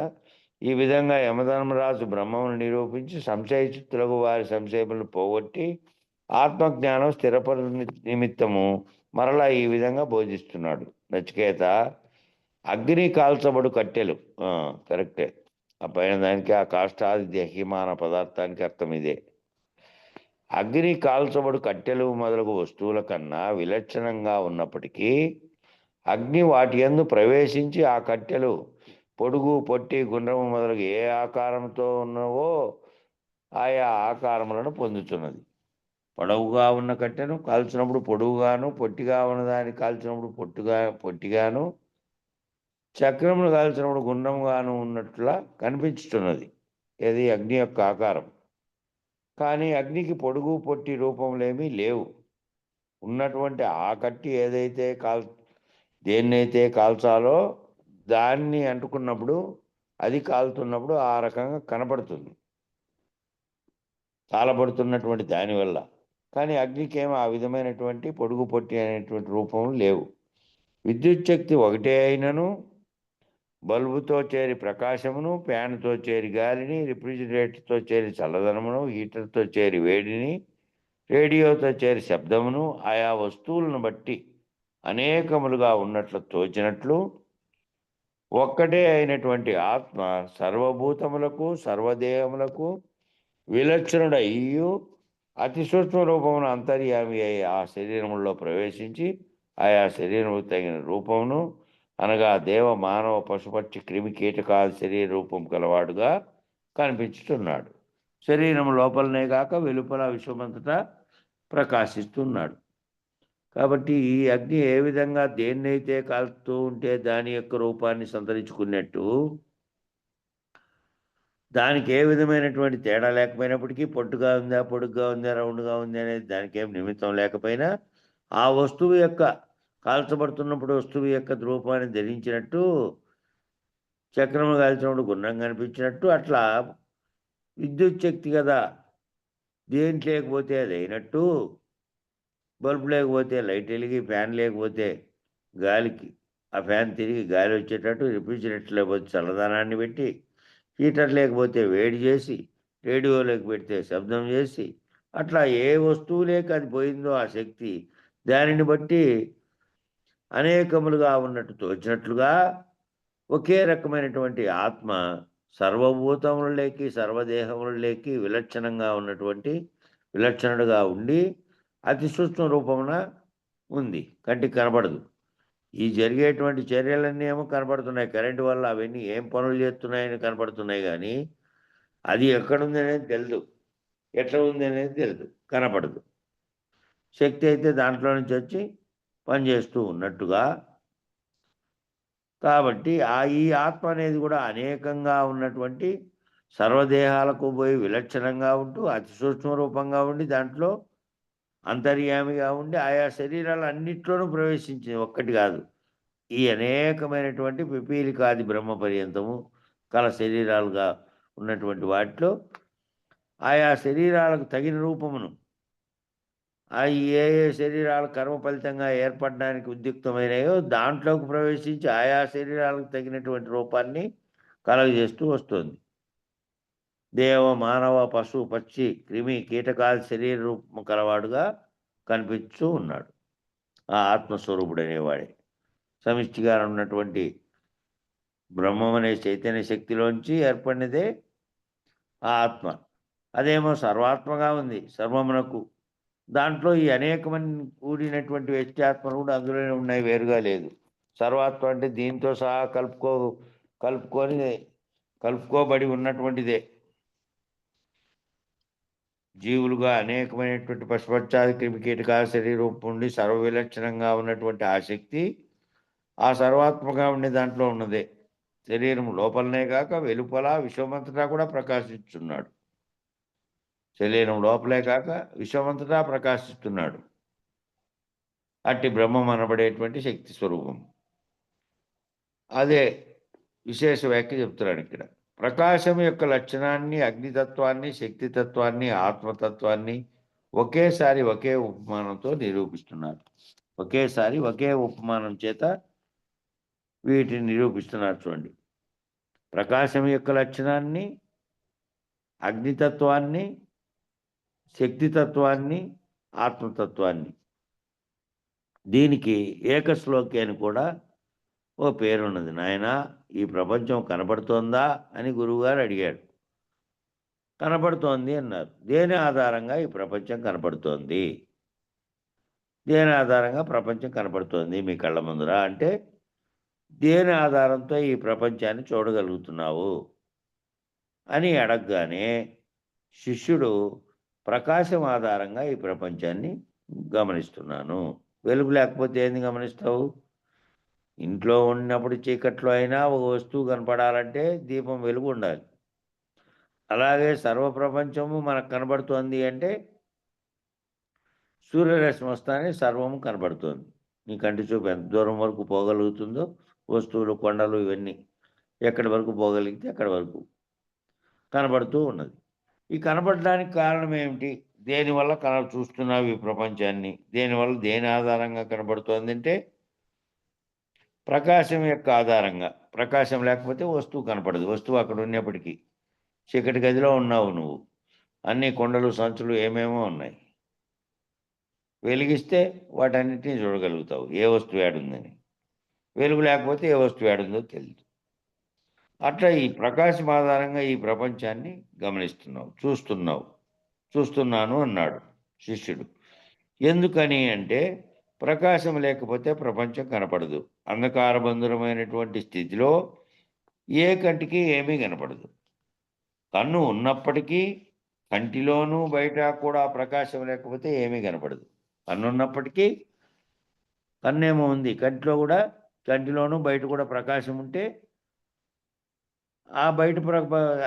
ఈ విధంగా యమధర్మరాజు బ్రహ్మమును నిరూపించి సంశయచిత్తులకు వారి సంశయములను పోగొట్టి ఆత్మజ్ఞానం స్థిరపరు నిమిత్తము మరలా ఈ విధంగా బోధిస్తున్నాడు. నచికేత, అగ్ని కాల్చబడు కట్టెలు, కరెక్టే. ఆ పైన దానికి ఆ కాష్టాది దహ్యమాన పదార్థానికి అర్థం ఇదే. అగ్ని కాల్చబడు కట్టెలు మొదలగు వస్తువుల కన్నా విలక్షణంగా ఉన్నప్పటికీ అగ్ని వాటి యందు ప్రవేశించి ఆ కట్టెలు పొడుగు, పొట్టి, గుండ్రము మొదలగు ఏ ఆకారంతో ఉన్నవో ఆయా ఆకారములను పొందుతున్నది. పొడవుగా ఉన్న కట్టెను కాల్చినప్పుడు పొడవుగాను, పొట్టిగా ఉన్నదాన్ని కాల్చినప్పుడు పొట్టిగాను, చక్రమును కాల్చినప్పుడు గుండ్రముగాను ఉన్నట్లా కనిపించుతున్నది. ఇది అగ్ని యొక్క ఆకారం. కానీ అగ్నికి పొడుగు, పొట్టి రూపములేమీ లేవు. ఉన్నటువంటి ఆ కట్టి ఏదైతే దేన్నైతే కాల్చాలో దాన్ని అంటుకున్నప్పుడు, అది కాలుతున్నప్పుడు ఆ రకంగా కనపడుతుంది కాలబడుతున్నటువంటి దానివల్ల. కానీ అగ్నికేమో ఆ విధమైనటువంటి పొడుగు, పొట్టి అనేటువంటి రూపములు లేవు. విద్యుత్ శక్తి ఒకటే అయినను బల్బుతో చేరి ప్రకాశమును, ఫ్యాన్తో చేరి గాలిని, రిఫ్రిజిరేటర్తో చేరి చల్లదనమును, హీటర్తో చేరి వేడిని, రేడియోతో చేరి శబ్దమును ఆయా వస్తువులను బట్టి అనేకములుగా ఉన్నట్లు తోచినట్లు ఒక్కటే అయినటువంటి ఆత్మ సర్వభూతములకు సర్వదేహములకు విలక్షణుడయ్యు అతి సూక్ష్మ రూపమును అంతర్యామి అయి ఆ శరీరములో ప్రవేశించి ఆయా శరీరము తగిన రూపమును అనగా దేవ, మానవ, పశుపక్షి, క్రిమి, కీటకాల శరీర రూపం కలవాడుగా కనిపించుతున్నాడు. శరీరం లోపలనే కాక వెలుపల విశ్వమంతటా ప్రకాశిస్తున్నాడు. కాబట్టి ఈ అగ్ని ఏ విధంగా దేన్నైతే కాలుతూ ఉంటే దాని యొక్క రూపాన్ని సంతరించుకున్నట్టు దానికి ఏ విధమైనటువంటి తేడా లేకపోయినప్పటికీ పొట్టుగా ఉందా, పొడుగ్గా ఉందా, రౌండ్గా ఉంది అనేది దానికి ఏం నిమిత్తం లేకపోయినా ఆ వస్తువు యొక్క కాల్చబడుతున్నప్పుడు వస్తువు యొక్క రూపాన్ని ధరించినట్టు, చక్రము కాల్చినప్పుడు గుండ్రంగా కనిపించినట్టు, అట్లా విద్యుత్ శక్తి కదా, దేంట్లో లేకపోతే అది అయినట్టు, బల్బు లేకపోతే లైట్ వెలిగి, ఫ్యాన్ లేకపోతే గాలికి ఆ ఫ్యాన్ తిరిగి గాలి వచ్చేటట్టు, రిఫ్రిజిరేటర్ లేకపోతే చల్లదనాన్ని పెట్టి, హీటర్ లేకపోతే వేడి చేసి, రేడియోలోకి పెడితే శబ్దం చేసి, అట్లా ఏ వస్తువు లేక అది పోయిందో ఆ శక్తి, దానిని బట్టి అనేకములుగా ఉన్నట్టు తోచినట్లుగా ఒకే రకమైనటువంటి ఆత్మ సర్వభూతములలోకి, సర్వదేహములలోకి విలక్షణంగా ఉన్నటువంటి విలక్షణుడుగా ఉండి అతి సూక్ష్మ రూపమున ఉంది. కంటికి కనబడదు. ఈ జరిగేటువంటి చర్యలన్నీ ఏమో కనపడుతున్నాయి. కరెంటు వల్ల అవన్నీ ఏం పనులు చేస్తున్నాయని కనపడుతున్నాయి కానీ అది ఎక్కడుంది అనేది తెలియదు, ఎట్లా ఉంది అనేది తెలియదు, కనపడదు. శక్తి అయితే దాంట్లో నుంచి వచ్చి పనిచేస్తూ ఉన్నట్టుగా, కాబట్టి ఈ ఆత్మ అనేది కూడా అనేకంగా ఉన్నటువంటి సర్వదేహాలకు పోయి విలక్షణంగా ఉంటూ అతి సూక్ష్మ రూపంగా ఉండి దాంట్లో అంతర్యామిగా ఉండి ఆయా శరీరాలు అన్నిట్లోనూ ప్రవేశించింది, ఒక్కటి కాదు. ఈ అనేకమైనటువంటి పిపీలికాది బ్రహ్మ పర్యంతము కల శరీరాలుగా ఉన్నటువంటి వాటిలో ఆయా శరీరాలకు తగిన రూపమును, ఏ ఏ శరీరాలు కర్మ ఫలితంగా ఏర్పడడానికి ఉద్యుక్తమైనయో దాంట్లోకి ప్రవేశించి ఆయా శరీరాలకు తగినటువంటి రూపాన్ని కలుగజేస్తూ వస్తుంది. దేవ, మానవ, పశు, పక్షి, క్రిమి, కీటకాల శరీర రూపము కలవాడుగా కనిపిస్తూ ఉన్నాడు. ఆ ఆత్మస్వరూపుడు అనేవాడే సమిష్టిగా ఉన్నటువంటి బ్రహ్మం అనే చైతన్య శక్తిలోంచి ఏర్పడినదే ఆ ఆత్మ. అదేమో సర్వాత్మగా ఉంది, సర్వమునకు. దాంట్లో ఈ అనేకమంది కూడినటువంటి వ్యత్యాత్మలు కూడా అందులోనే ఉన్నాయి, వేరుగా లేదు. సర్వాత్మ అంటే దీంతో సహా కలుపుకోబడి ఉన్నటువంటిదే. జీవులుగా అనేకమైనటువంటి పశుపక్షాది క్రిమి కీటకాల శరీరూపం ఉండి సర్వవిలక్షణంగా ఉన్నటువంటి ఆ శక్తి ఆ సర్వాత్మగా ఉండే దాంట్లో ఉన్నదే. శరీరం లోపలనే కాక వెలుపల విశ్వమంతటా కూడా ప్రకాశిస్తున్నాడు. శరీరం లోపలే కాక విశ్వమంతటా ప్రకాశిస్తున్నాడు. అట్టి బ్రహ్మం అనబడేటువంటి శక్తి స్వరూపం. అదే విశేష వ్యాఖ్య చెప్తున్నాడు ఇక్కడ. ప్రకాశం యొక్క లక్షణాన్ని, అగ్నితత్వాన్ని, శక్తితత్వాన్ని, ఆత్మతత్వాన్ని ఒకేసారి ఒకే ఉపమానంతో నిరూపిస్తున్నారు. ఒకేసారి ఒకే ఉపమానం చేత వీటిని నిరూపిస్తున్నారు. చూడండి, ప్రకాశం యొక్క లక్షణాన్ని, అగ్నితత్వాన్ని, శక్తితత్వాన్ని, ఆత్మతత్వాన్ని. దీనికి ఏకశ్లోకి అని కూడా ఓ పేరున్నది. నాయన, ఈ ప్రపంచం కనపడుతోందా అని గురువుగారు అడిగాడు. కనపడుతోంది అన్నారు. దేని ఆధారంగా ఈ ప్రపంచం కనపడుతోంది? దేని ఆధారంగా ప్రపంచం కనపడుతోంది మీ కళ్ళ ముందర అంటే, దేని ఆధారంతో ఈ ప్రపంచాన్ని చూడగలుగుతున్నావు అని అడగగానే శిష్యుడు ప్రకాశం ఆధారంగా ఈ ప్రపంచాన్ని గమనిస్తున్నాను. వెలుగు లేకపోతే ఏంది గమనిస్తావు? ఇంట్లో ఉన్నప్పుడు చీకట్లో అయినా ఒక వస్తువు కనపడాలంటే దీపం వెలుగు ఉండాలి. అలాగే సర్వప్రపంచము మనకు కనబడుతోంది అంటే సూర్యరశ్మి వస్తానే సర్వము కనబడుతోంది. నీ కంటి చూపు ఎంత దూరం వరకు పోగలుగుతుందో, వస్తువులు, కొండలు ఇవన్నీ ఎక్కడి వరకు పోగలిగితే అక్కడి వరకు కనబడుతూ ఉన్నది. ఈ కనబడడానికి కారణం ఏమిటి? దేనివల్ల చూస్తున్నావు ఈ ప్రపంచాన్ని? దేనివల్ల, దేని ఆధారంగా కనబడుతోంది అంటే ప్రకాశం యొక్క ఆధారంగా. ప్రకాశం లేకపోతే వస్తువు కనపడదు. వస్తువు అక్కడ ఉన్నప్పటికీ చీకటి గదిలో ఉన్నావు నువ్వు, అన్ని కొండలు, సంచులు ఏమేమో ఉన్నాయి. వెలిగిస్తే వాటన్నిటినీ చూడగలుగుతావు, ఏ వస్తువు ఏడుందని. వెలుగు లేకపోతే ఏ వస్తువు ఏడుందో తెలియదు. అట్లా ఈ ప్రకాశం ఆధారంగా ఈ ప్రపంచాన్ని గమనిస్తున్నావు, చూస్తున్నాను అన్నాడు శిష్యుడు. ఎందుకని అంటే ప్రకాశం లేకపోతే ప్రపంచం కనపడదు. అంధకారబంధురమైనటువంటి స్థితిలో ఏ కంటికి ఏమీ కనపడదు. కన్ను ఉన్నప్పటికీ కంటిలోనూ బయట కూడా ప్రకాశం లేకపోతే ఏమీ కనపడదు. కన్ను ఉన్నప్పటికీ, కన్నేమో ఉంది, కంటిలోనూ బయట కూడా ప్రకాశం ఉంటే ఆ బయట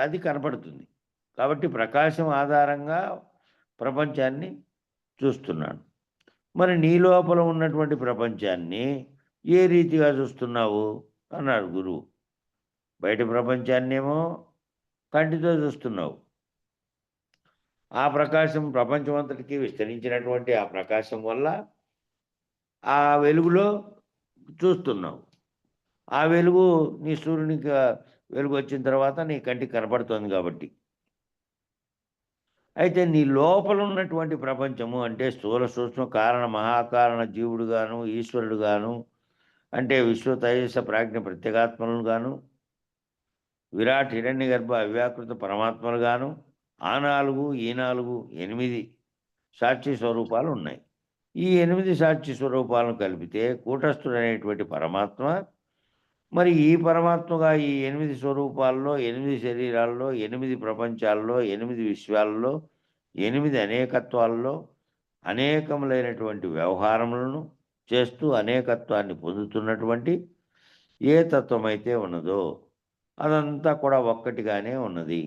అది కనపడుతుంది. కాబట్టి ప్రకాశం ఆధారంగా ప్రపంచాన్ని చూస్తున్నాను. మరి నీ లోపల ఉన్నటువంటి ప్రపంచాన్ని ఏ రీతిగా చూస్తున్నావు అన్నాడు గురువు. బయట ప్రపంచాన్నేమో కంటితో చూస్తున్నావు. ఆ ప్రకాశం ప్రపంచమంతటికి విస్తరించినటువంటి ఆ ప్రకాశం వల్ల ఆ వెలుగులో చూస్తున్నావు. ఆ వెలుగు నీ సూర్యునికి వెలుగు వచ్చిన తర్వాత నీ కంటికి కనపడుతోంది కాబట్టి. అయితే నీ లోపల ఉన్నటువంటి ప్రపంచము అంటే స్థూల సూక్ష్మ కారణ మహాకారణ జీవుడుగాను ఈశ్వరుడుగాను అంటే విశ్వ తైజస ప్రాజ్ఞ ప్రత్యేగాత్మలు గాను విరాట్ హిరణ్య గర్భ అవ్యాకృత పరమాత్మలుగాను ఆ 4 ఈ 4 8 సాక్షి స్వరూపాలు ఉన్నాయి. ఈ 8 సాక్షి స్వరూపాలను కలిపితే కూటస్థుడనేటువంటి పరమాత్మ, మరి ఈ పరమాత్మగా ఈ 8 స్వరూపాల్లో 8 శరీరాల్లో 8 ప్రపంచాల్లో 8 విశ్వాలలో 8 అనేకత్వాల్లో అనేకములైనటువంటి వ్యవహారములను చేస్తూ అనేకత్వాన్ని పొందుతున్నటువంటి ఏ తత్వమైతే ఉన్నదో అదంతా కూడా ఒక్కటిగానే ఉన్నది,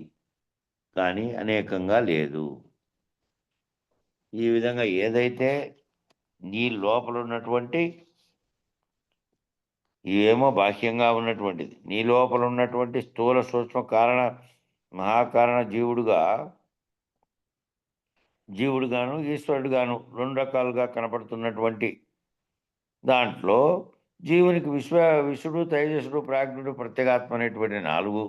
కానీ అనేకంగా లేదు. ఈ విధంగా ఏదైతే నీ లోపల ఉన్నటువంటి ఏమో బాహ్యంగా ఉన్నటువంటిది, నీ లోపల ఉన్నటువంటి స్థూల సూక్ష్మ కారణ మహాకారణ జీవుడుగాను ఈశ్వరుడుగాను 2 రకాలుగా కనపడుతున్నటువంటి దాంట్లో జీవునికి విశ్వడు తైజసుడు ప్రాజ్ఞుడు ప్రత్యేగాత్మ అనేటువంటి 4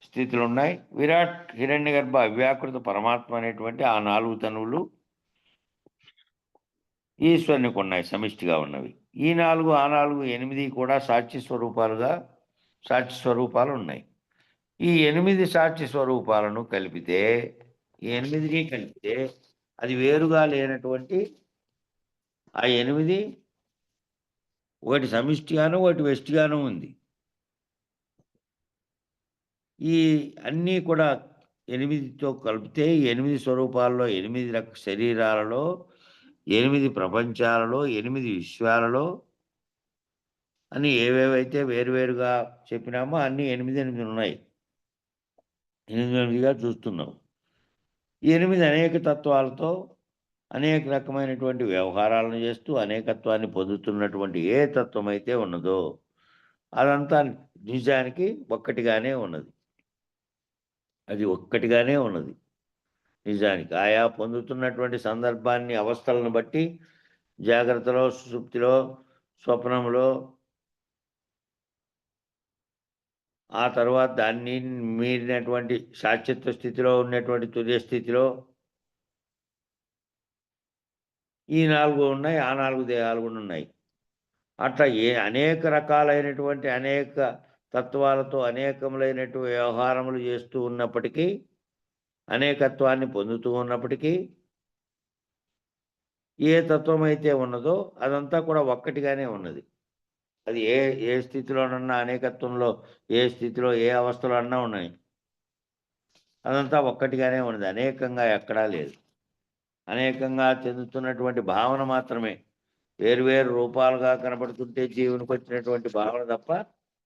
స్థితులు ఉన్నాయి. విరాట్ హిరణ్య గర్భ అవ్యాకృత పరమాత్మ అనేటువంటి ఆ 4 తనువులు ఈశ్వరునికి ఉన్నాయి, సమిష్టిగా ఉన్నవి. ఈ 4 ఆ 4 8 కూడా సాక్షి స్వరూపాలు ఉన్నాయి. ఈ 8 సాక్షి స్వరూపాలను కలిపితే ఈ 8ని కలిపితే అది వేరుగా లేనటువంటి ఆ 8 ఒకటి సమిష్టిగాను ఒకటి వెష్టిగాను ఉంది. ఈ అన్నీ కూడా 8తో కలిపితే ఈ 8 స్వరూపాల్లో 8 శరీరాలలో 8 ప్రపంచాలలో 8 విశ్వాలలో అని ఏవేవైతే వేరువేరుగా చెప్పినామో అన్నీ 8 ఉన్నాయి. 8గా చూస్తున్నాం. 8 అనేక తత్వాలతో అనేక రకమైనటువంటి వ్యవహారాలను చేస్తూ అనేకత్వాన్ని పొందుతున్నటువంటి ఏ తత్వం అయితే ఉన్నదో అదంతా నిజానికి ఒక్కటిగానే ఉన్నది. అది ఒక్కటిగానే ఉన్నది నిజానికి. ఆయా పొందుతున్నటువంటి సందర్భాన్ని అవస్థలను బట్టి జాగ్రత్తలో సుషుప్తిలో స్వప్నంలో ఆ తర్వాత దాన్ని మీరినటువంటి శాశ్వత స్థితిలో ఉన్నటువంటి తుర్య స్థితిలో ఈ 4 ఉన్నాయి, ఆ 4 దేహాలు కూడా ఉన్నాయి. అట్లా అనేక రకాలైనటువంటి అనేక తత్వాలతో అనేకములైనటువంటి వ్యవహారములు చేస్తూ ఉన్నప్పటికీ అనేకత్వాన్ని పొందుతూ ఉన్నప్పటికీ ఏ తత్వం అయితే ఉన్నదో అదంతా కూడా ఒక్కటిగానే ఉన్నది. అది ఏ స్థితిలోనన్నా అనేకత్వంలో ఏ స్థితిలో ఏ అవస్థలో అన్నా ఉన్నాయి, అదంతా ఒక్కటిగానే ఉన్నది. అనేకంగా ఎక్కడా లేదు. అనేకంగా చెందుతున్నటువంటి భావన మాత్రమే వేరువేరు రూపాలుగా కనబడుతుంటే జీవునికి వచ్చినటువంటి భావన తప్ప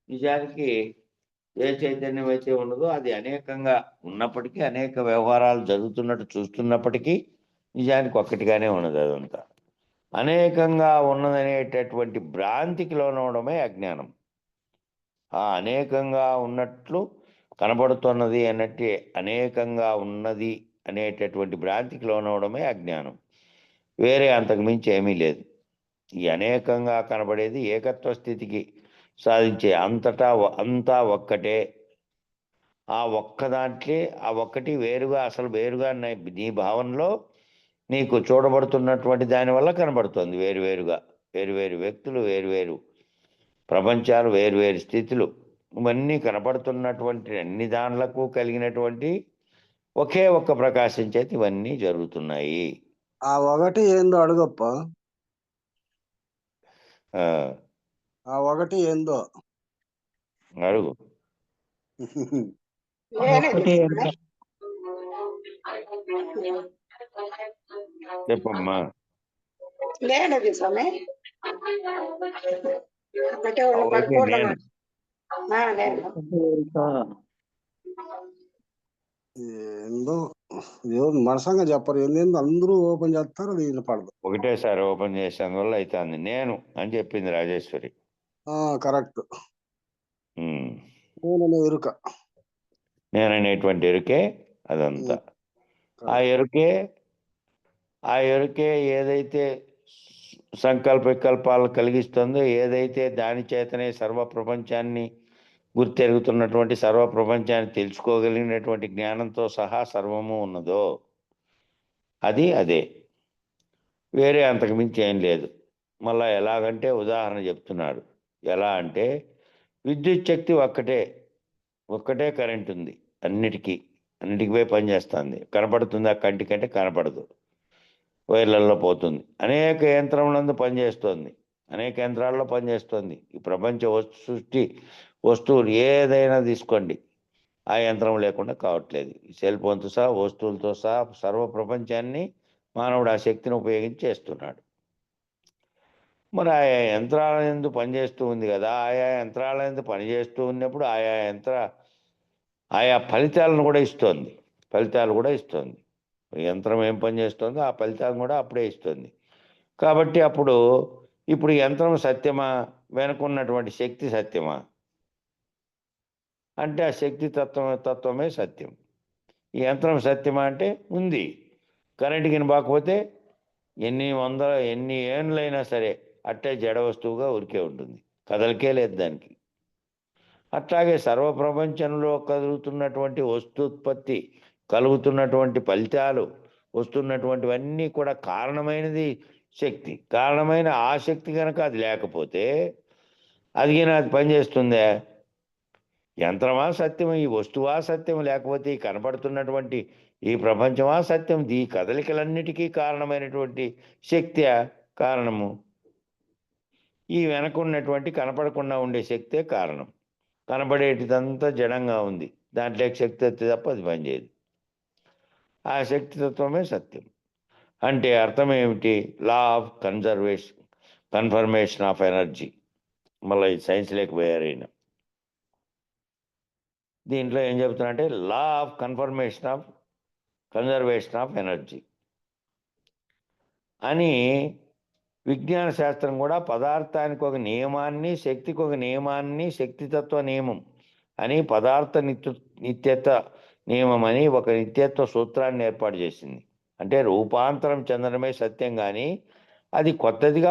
నిజానికి ఏ చైతన్యం అయితే ఉన్నదో అది అనేకంగా ఉన్నప్పటికీ అనేక వ్యవహారాలు జరుగుతున్నట్టు చూస్తున్నప్పటికీ నిజానికి ఒక్కటిగానే ఉన్నది. అదంతా అనేకంగా ఉన్నదనేటటువంటి భ్రాంతికి లోనవడమే అజ్ఞానం. ఆ అనేకంగా ఉన్నట్లు కనబడుతున్నది అన్నట్టు అనేకంగా ఉన్నది అనేటటువంటి భ్రాంతికి లోనవడమే అజ్ఞానం. వేరే అంతకు మించి ఏమీ లేదు. ఈ అనేకంగా కనబడేది ఏకత్వ స్థితికి సాధించే అంతా ఒక్కటే. ఆ ఒక్కదాంట్లో ఆ ఒక్కటి వేరుగా అసలు వేరుగా నీ భావనలో నీకు చూడబడుతున్నటువంటి దానివల్ల కనబడుతుంది వేరువేరుగా. వేరువేరు వ్యక్తులు, వేరువేరు ప్రపంచాలు, వేరువేరు స్థితులు, ఇవన్నీ కనపడుతున్నటువంటి అన్ని దానిలకు కలిగినటువంటి ఒకే ఒక్క ప్రకాశం చేత ఇవన్నీ జరుగుతున్నాయి. ఆ ఒకటి ఏందో అడుగప్ప. ఆ ఒకటి ఏందో అడుగు. చెప్పమ్మా. లేనది స్వామి. ఒకటి నేను ఏందో ఎవరు మనసంగా చెప్పరు, ఏందేందో అందరూ ఓపెన్ చేస్తారు, అది వినపడదు. ఒకటేసారి ఓపెన్ చేసేందువల్ల అవుతుంది. నేను అని చెప్పింది రాజేశ్వరి. కరెక్ట్. ఉమ్. నేననే ఎరుక. నేననేటువంటి ఎరుకే అదంతా. ఆ ఎరుకే ఏదైతే సంకల్ప వికల్పాలు కలిగిస్తుందో, ఏదైతే దాని చేతనే సర్వ ప్రపంచాన్ని గుర్తెరుగుతున్నటువంటి, సర్వ ప్రపంచాన్ని తెలుసుకోగలిగినటువంటి జ్ఞానంతో సహా సర్వము ఉన్నదో అది అదే, వేరే అంతకు మించి ఏం లేదు. మళ్ళా ఎలాగంటే ఉదాహరణ చెప్తున్నాడు. ఎలా అంటే విద్యుత్ శక్తి ఒక్కటే కరెంట్ ఉంది, అన్నిటికీ పోయి పనిచేస్తుంది. కనపడుతుందా కంటికంటే? కనపడదు, వైర్లలో పోతుంది. అనేక యంత్రములందు పనిచేస్తుంది, అనేక యంత్రాల్లో పనిచేస్తుంది. ఈ ప్రపంచ సృష్టి వస్తువులు ఏదైనా తీసుకోండి, ఆ యంత్రం లేకుండా కావట్లేదు. సెల్ ఫోన్తో సహా, వస్తువులతో సహా సర్వ ప్రపంచాన్ని మానవుడు ఆ శక్తిని ఉపయోగించి చేస్తున్నాడు. మరి ఆయా యంత్రాల యందు పనిచేస్తూ ఉంది కదా, ఆయా యంత్రాల యందు పనిచేస్తూ ఉన్నప్పుడు ఆయా ఫలితాలను కూడా ఇస్తోంది. యంత్రం ఏం పని చేస్తుందో ఆ ఫలితాలను కూడా అప్పుడే ఇస్తుంది. కాబట్టి ఇప్పుడు యంత్రం సత్యమా, వెనుకున్నటువంటి శక్తి సత్యమా అంటే ఆ శక్తి తత్వమే సత్యం. ఈ యంత్రం సత్యమా అంటే ఉంది. కరెంటు గినబాకపోతే ఎన్ని ఏండ్లైనా సరే అట్టే జడ వస్తువుగా ఉరికే ఉంటుంది, కదలికే లేదు దానికి. అట్లాగే సర్వ ప్రపంచంలో కదులుతున్నటువంటి వస్తుత్పత్తి, కలుగుతున్నటువంటి ఫలితాలు, వస్తున్నటువంటివన్నీ కూడా కారణమైనది శక్తి. కారణమైన ఆ శక్తి కనుక అది లేకపోతే అది పనిచేస్తుందే? యంత్రమా సత్యం, ఈ వస్తువా సత్యం, లేకపోతే ఈ కనపడుతున్నటువంటి ఈ ప్రపంచమా సత్యం? ఈ కదలికలన్నిటికీ కారణమైనటువంటి శక్తి కారణము. ఈ వెనకున్నటువంటి కనపడకుండా ఉండే శక్తే కారణం. కనబడేటిదంతా జడంగా ఉంది, దాంట్లో శక్తి వస్తే తప్ప అది పనిచేయదు. ఆ శక్తితత్వమే సత్యం. అంటే అర్థం ఏమిటి? Law of confirmation of energy. మళ్ళీ సైన్స్ లేకపోయారు ఈయన. దీంట్లో ఏం చెబుతున్నారంటే law of conservation of energy అని. విజ్ఞాన శాస్త్రం కూడా పదార్థానికి ఒక నియమాన్ని, శక్తికి ఒక నియమాన్ని, శక్తితత్వ నియమం అని, పదార్థ నిత్యత్వ నియమం అని ఒక నిత్యత్వ సూత్రాన్ని ఏర్పాటు చేసింది. అంటే రూపాంతరం చెందడమే సత్యం, కానీ అది కొత్తగా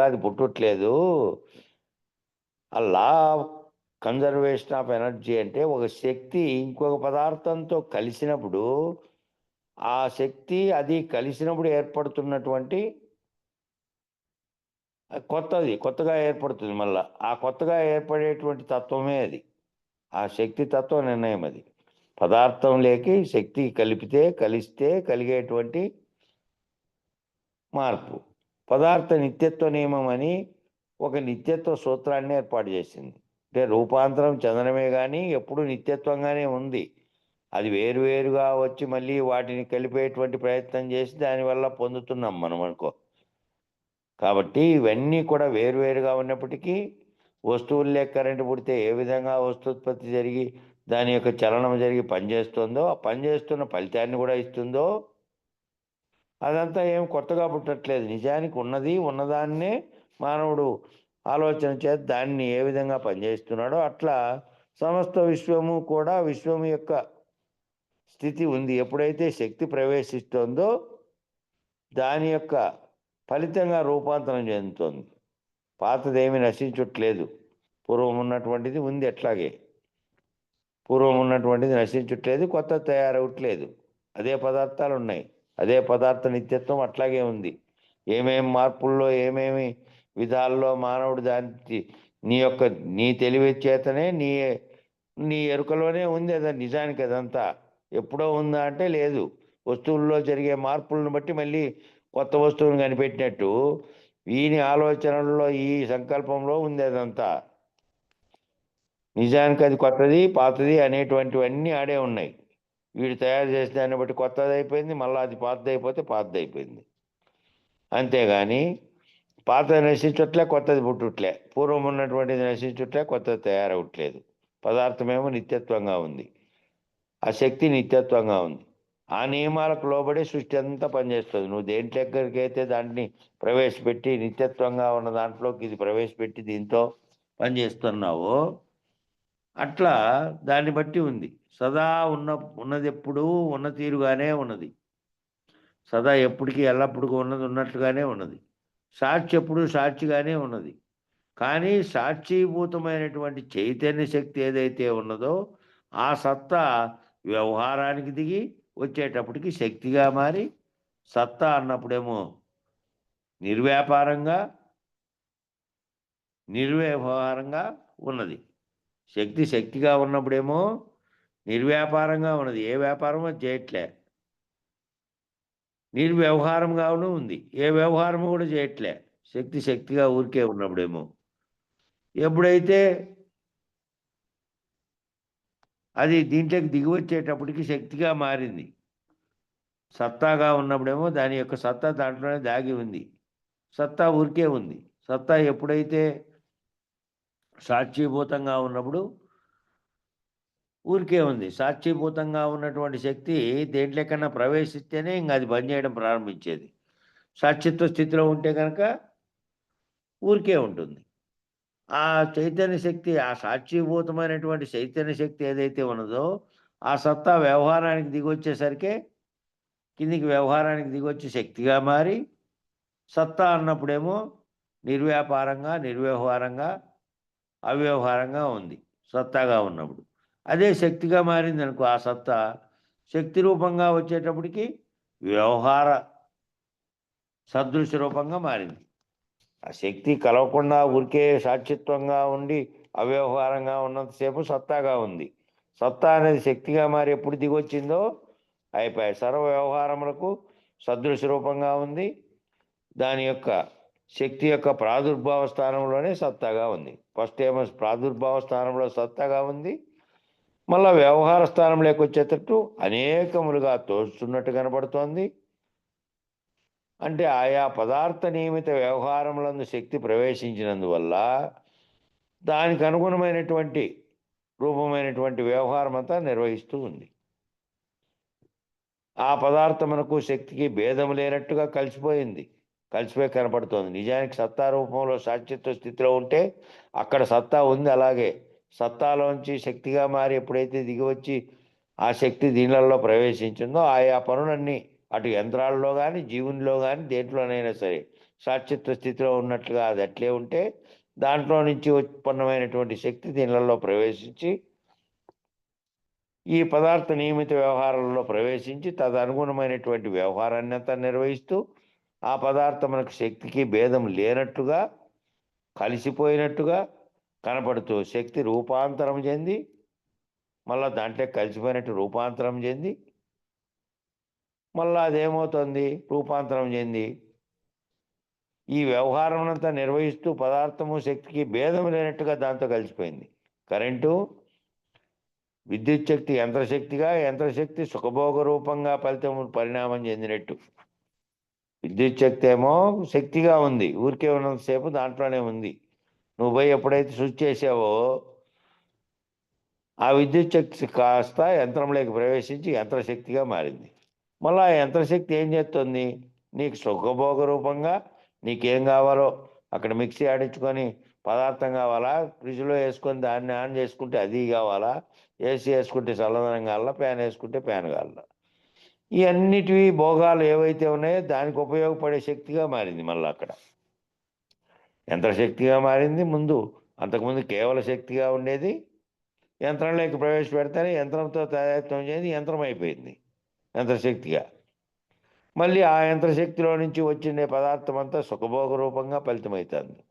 అది పుట్టట్లేదు. ఆ లా ఆఫ్ కన్జర్వేషన్ ఆఫ్ ఎనర్జీ అంటే ఒక శక్తి ఇంకొక పదార్థంతో కలిసినప్పుడు, ఆ శక్తి అది కలిసినప్పుడు ఏర్పడుతున్నటువంటి కొత్తగా ఏర్పడుతుంది. మళ్ళా ఆ కొత్తగా ఏర్పడేటువంటి తత్వమే అది, ఆ శక్తి తత్వ నిర్ణయం అది. పదార్థం లేకి శక్తి కలిస్తే కలిగేటువంటి మార్పు. పదార్థ నిత్యత్వ నియమం అని ఒక నిత్యత్వ సూత్రాన్ని ఏర్పాటు చేసింది. అంటే రూపాంతరం చెందడమే కానీ ఎప్పుడు నిత్యత్వంగానే ఉంది. అది వేరువేరుగా వచ్చి మళ్ళీ వాటిని కలిపేటువంటి ప్రయత్నం చేసి దానివల్ల పొందుతున్నాం మనం అనుకో. కాబట్టి ఇవన్నీ కూడా వేరువేరుగా ఉన్నప్పటికీ వస్తువుల్లే కరెంటు పుడితే ఏ విధంగా వస్తుత్పత్తి జరిగి దాని యొక్క చలనం జరిగి పనిచేస్తుందో, ఆ పనిచేస్తున్న ఫలితాన్ని కూడా ఇస్తుందో, అదంతా ఏం కొత్తగా పుట్టట్లేదు. నిజానికి ఉన్నదాన్నే మానవుడు ఆలోచన చేసి దాన్ని ఏ విధంగా పనిచేస్తున్నాడో అట్లా సమస్త విశ్వము కూడా విశ్వము యొక్క స్థితి ఉంది. ఎప్పుడైతే శక్తి ప్రవేశిస్తుందో దాని యొక్క ఫలితంగా రూపాంతరం చెందుతుంది. పాతదేమి నశించట్లేదు, పూర్వం ఉన్నటువంటిది ఉంది. అట్లాగే పూర్వం ఉన్నటువంటిది నశించట్లేదు, కొత్త తయారవట్లేదు. అదే పదార్థాలు ఉన్నాయి, అదే పదార్థ నిత్యత్వం అట్లాగే ఉంది. ఏమేమి మార్పుల్లో, ఏమేమి విధాల్లో మానవుడు దానికి నీ తెలివి చేతనే నీ ఎరుకలోనే ఉంది. అది నిజానికి అదంతా ఎప్పుడో ఉందా అంటే లేదు. వస్తువుల్లో జరిగే మార్పులను బట్టి మళ్ళీ కొత్త వస్తువును కనిపెట్టినట్టు ఈయన ఆలోచనల్లో, ఈ సంకల్పంలో ఉంది అదంతా. నిజానికి అది కొత్తది, పాతది అనేటువంటివన్నీ ఆడే ఉన్నాయి. వీడు తయారు చేసిన దాన్ని బట్టి కొత్తది అయిపోయింది, మళ్ళీ అది పాతది అయిపోతే పాతది అయిపోయింది. అంతేగాని పాత నశించట్లే, కొత్తది పుట్టుట్లే. పూర్వం ఉన్నటువంటిది నశించుట్లే, కొత్తది తయారవట్లేదు. పదార్థమేమో నిత్యత్వంగా ఉంది, ఆ శక్తి నిత్యత్వంగా ఉంది. ఆ నియమాలకు లోబడి సృష్టి అంతా పనిచేస్తుంది. నువ్వు దేంట్లో దగ్గరికి అయితే దాన్ని ప్రవేశపెట్టి నిత్యత్వంగా ఉన్న దాంట్లోకి ఇది ప్రవేశపెట్టి దీంతో పనిచేస్తున్నావో అట్లా దాన్ని బట్టి ఉంది. సదా ఉన్నది ఎప్పుడూ ఉన్న తీరుగానే ఉన్నది. సదా ఎప్పటికీ ఎల్లప్పుడూ ఉన్నది ఉన్నట్లుగానే ఉన్నది. సాక్షి ఎప్పుడు సాక్షిగానే ఉన్నది. కానీ సాక్షీభూతమైనటువంటి చైతన్య శక్తి ఏదైతే ఉన్నదో ఆ సత్తా వ్యవహారానికి దిగి వచ్చేటప్పటికి శక్తిగా మారి, సత్తా అన్నప్పుడేమో నిర్వ్యాపారంగా నిర్వ్యవహారంగా ఉన్నది. శక్తి శక్తిగా ఉన్నప్పుడేమో నిర్వ్యాపారంగా ఉన్నది, ఏ వ్యాపారం అది చేయట్లే. నిర్వ్యవహారంగాను ఉంది, ఏ వ్యవహారము కూడా చేయట్లే. శక్తి శక్తిగా ఊరికే ఉన్నప్పుడేమో. ఎప్పుడైతే అది దీంట్లోకి దిగి వచ్చేటప్పటికి శక్తిగా మారింది, సత్తాగా ఉన్నప్పుడేమో దాని యొక్క సత్తా దాంట్లోనే దాగి ఉంది. సత్తా ఊరికే ఉంది. సత్తా ఎప్పుడైతే సాక్షిభూతంగా ఉన్నప్పుడు ఊరికే ఉంది. సాక్షిభూతంగా ఉన్నటువంటి శక్తి దేంట్లోకన్నా ప్రవేశిస్తేనే ఇంక అది పనిచేయడం ప్రారంభించేది. సాక్షిత్వ స్థితిలో ఉంటే కనుక ఊరికే ఉంటుంది. ఆ చైతన్య శక్తి, ఆ సాక్షిభూతమైనటువంటి చైతన్య శక్తి ఏదైతే ఉన్నదో ఆ సత్తా వ్యవహారానికి దిగొచ్చేసరికి కిందికి వ్యవహారానికి దిగొచ్చి శక్తిగా మారి, సత్తా అన్నప్పుడేమో నిర్వ్యాపారంగా నిర్వ్యవహారంగా అవ్యవహారంగా ఉంది సత్తాగా ఉన్నప్పుడు. అదే శక్తిగా మారింది అనుకో, ఆ సత్తా శక్తి రూపంగా వచ్చేటప్పటికి వ్యవహార సదృశ రూపంగా మారింది. ఆ శక్తి కలవకుండా ఊరికే సాక్షిత్వంగా ఉండి అవ్యవహారంగా ఉన్నంతసేపు సత్తాగా ఉంది. సత్తా అనేది శక్తిగా మారి ఎప్పుడు దిగొచ్చిందో అయిపోయాయి. సర్వ వ్యవహారములకు సదృశ రూపంగా ఉంది. దాని యొక్క శక్తి యొక్క ప్రాదుర్భావ స్థానంలోనే సత్తాగా ఉంది. ఫస్ట్ ఏమో ప్రాదుర్భావ స్థానంలో సత్తాగా ఉంది, మళ్ళా వ్యవహార స్థానంలోకి వచ్చేటట్టు అనేకములుగా తోస్తున్నట్టు కనబడుతోంది. అంటే ఆయా పదార్థ నియమిత వ్యవహారములందు శక్తి ప్రవేశించినందువల్ల దానికి అనుగుణమైనటువంటి రూపమైనటువంటి వ్యవహారం అంతా నిర్వహిస్తూ ఉంది. ఆ పదార్థమునకు శక్తికి భేదం లేనట్టుగా కలిసిపోయి కనపడుతోంది. నిజానికి సత్తా రూపంలో సాక్షిత్వ స్థితిలో ఉంటే అక్కడ సత్తా ఉంది. అలాగే సత్తాలోంచి శక్తిగా మారి ఎప్పుడైతే దిగివచ్చి ఆ శక్తి దీనిలలో ప్రవేశించిందో ఆయా పనులన్నీ అటు యంత్రాల్లో కానీ జీవునిలో కానీ దేంట్లోనైనా సరే సాక్షిత్వ స్థితిలో ఉన్నట్లుగా అది అట్లే ఉంటే దాంట్లో నుంచి ఉత్పన్నమైనటువంటి శక్తి దీనిలలో ప్రవేశించి ఈ పదార్థ నియమిత వ్యవహారాలలో ప్రవేశించి తదనుగుణమైనటువంటి వ్యవహారాన్ని అంతా నిర్వహిస్తూ ఆ పదార్థమునకు శక్తికి భేదం లేనట్టుగా కలిసిపోయినట్టుగా కనపడుతూ శక్తి రూపాంతరం చెంది మళ్ళా దాంట్లో కలిసిపోయినట్టు రూపాంతరం చెంది మళ్ళా అదేమవుతుంది, రూపాంతరం చెంది ఈ వ్యవహారం అంతా నిర్వహిస్తూ పదార్థము శక్తికి భేదం లేనట్టుగా దాంతో కలిసిపోయింది. కరెంటు విద్యుత్ శక్తి యంత్రశక్తిగా, యంత్రశక్తి సుఖభోగ రూపంగా పరిణామం చెందినట్టు. విద్యుత్ శక్తి ఏమో శక్తిగా ఉంది, ఊరికే ఉన్నంతసేపు దాంట్లోనే ఉంది. నువ్వు పోయి ఎప్పుడైతే స్విచ్ చేసావో ఆ విద్యుత్ శక్తి కాస్త యంత్రంలోకి ప్రవేశించి యంత్రశక్తిగా మారింది. మళ్ళీ ఆ యంత్రశక్తి ఏం చేస్తుంది, నీకు సుఖభోగ రూపంగా నీకేం కావాలో అక్కడ మిక్సీ ఆడించుకొని పదార్థం కావాలా, ఫ్రిడ్జ్లో వేసుకొని దాన్ని ఆన్ చేసుకుంటే అది కావాలా, ఏసీ వేసుకుంటే చల్లదనం కావాలా, ఫ్యాన్ వేసుకుంటే ఫ్యాన్ కావాలా, ఈ అన్నిటివి భోగాలు ఏవైతే ఉన్నాయో దానికి ఉపయోగపడే శక్తిగా మారింది. మళ్ళీ అక్కడ యంత్రశక్తిగా మారింది. అంతకుముందు కేవల శక్తిగా ఉండేది, యంత్రంలోకి ప్రవేశపెడితేనే యంత్రంతో తయారు చేసి యంత్రం అయిపోయింది యంత్రశక్తిగా. మళ్ళీ ఆ యంత్రశక్తిలో నుంచి వచ్చిన పదార్థం అంతా సుఖభోగ రూపంగా ఫలితమవుతుంది,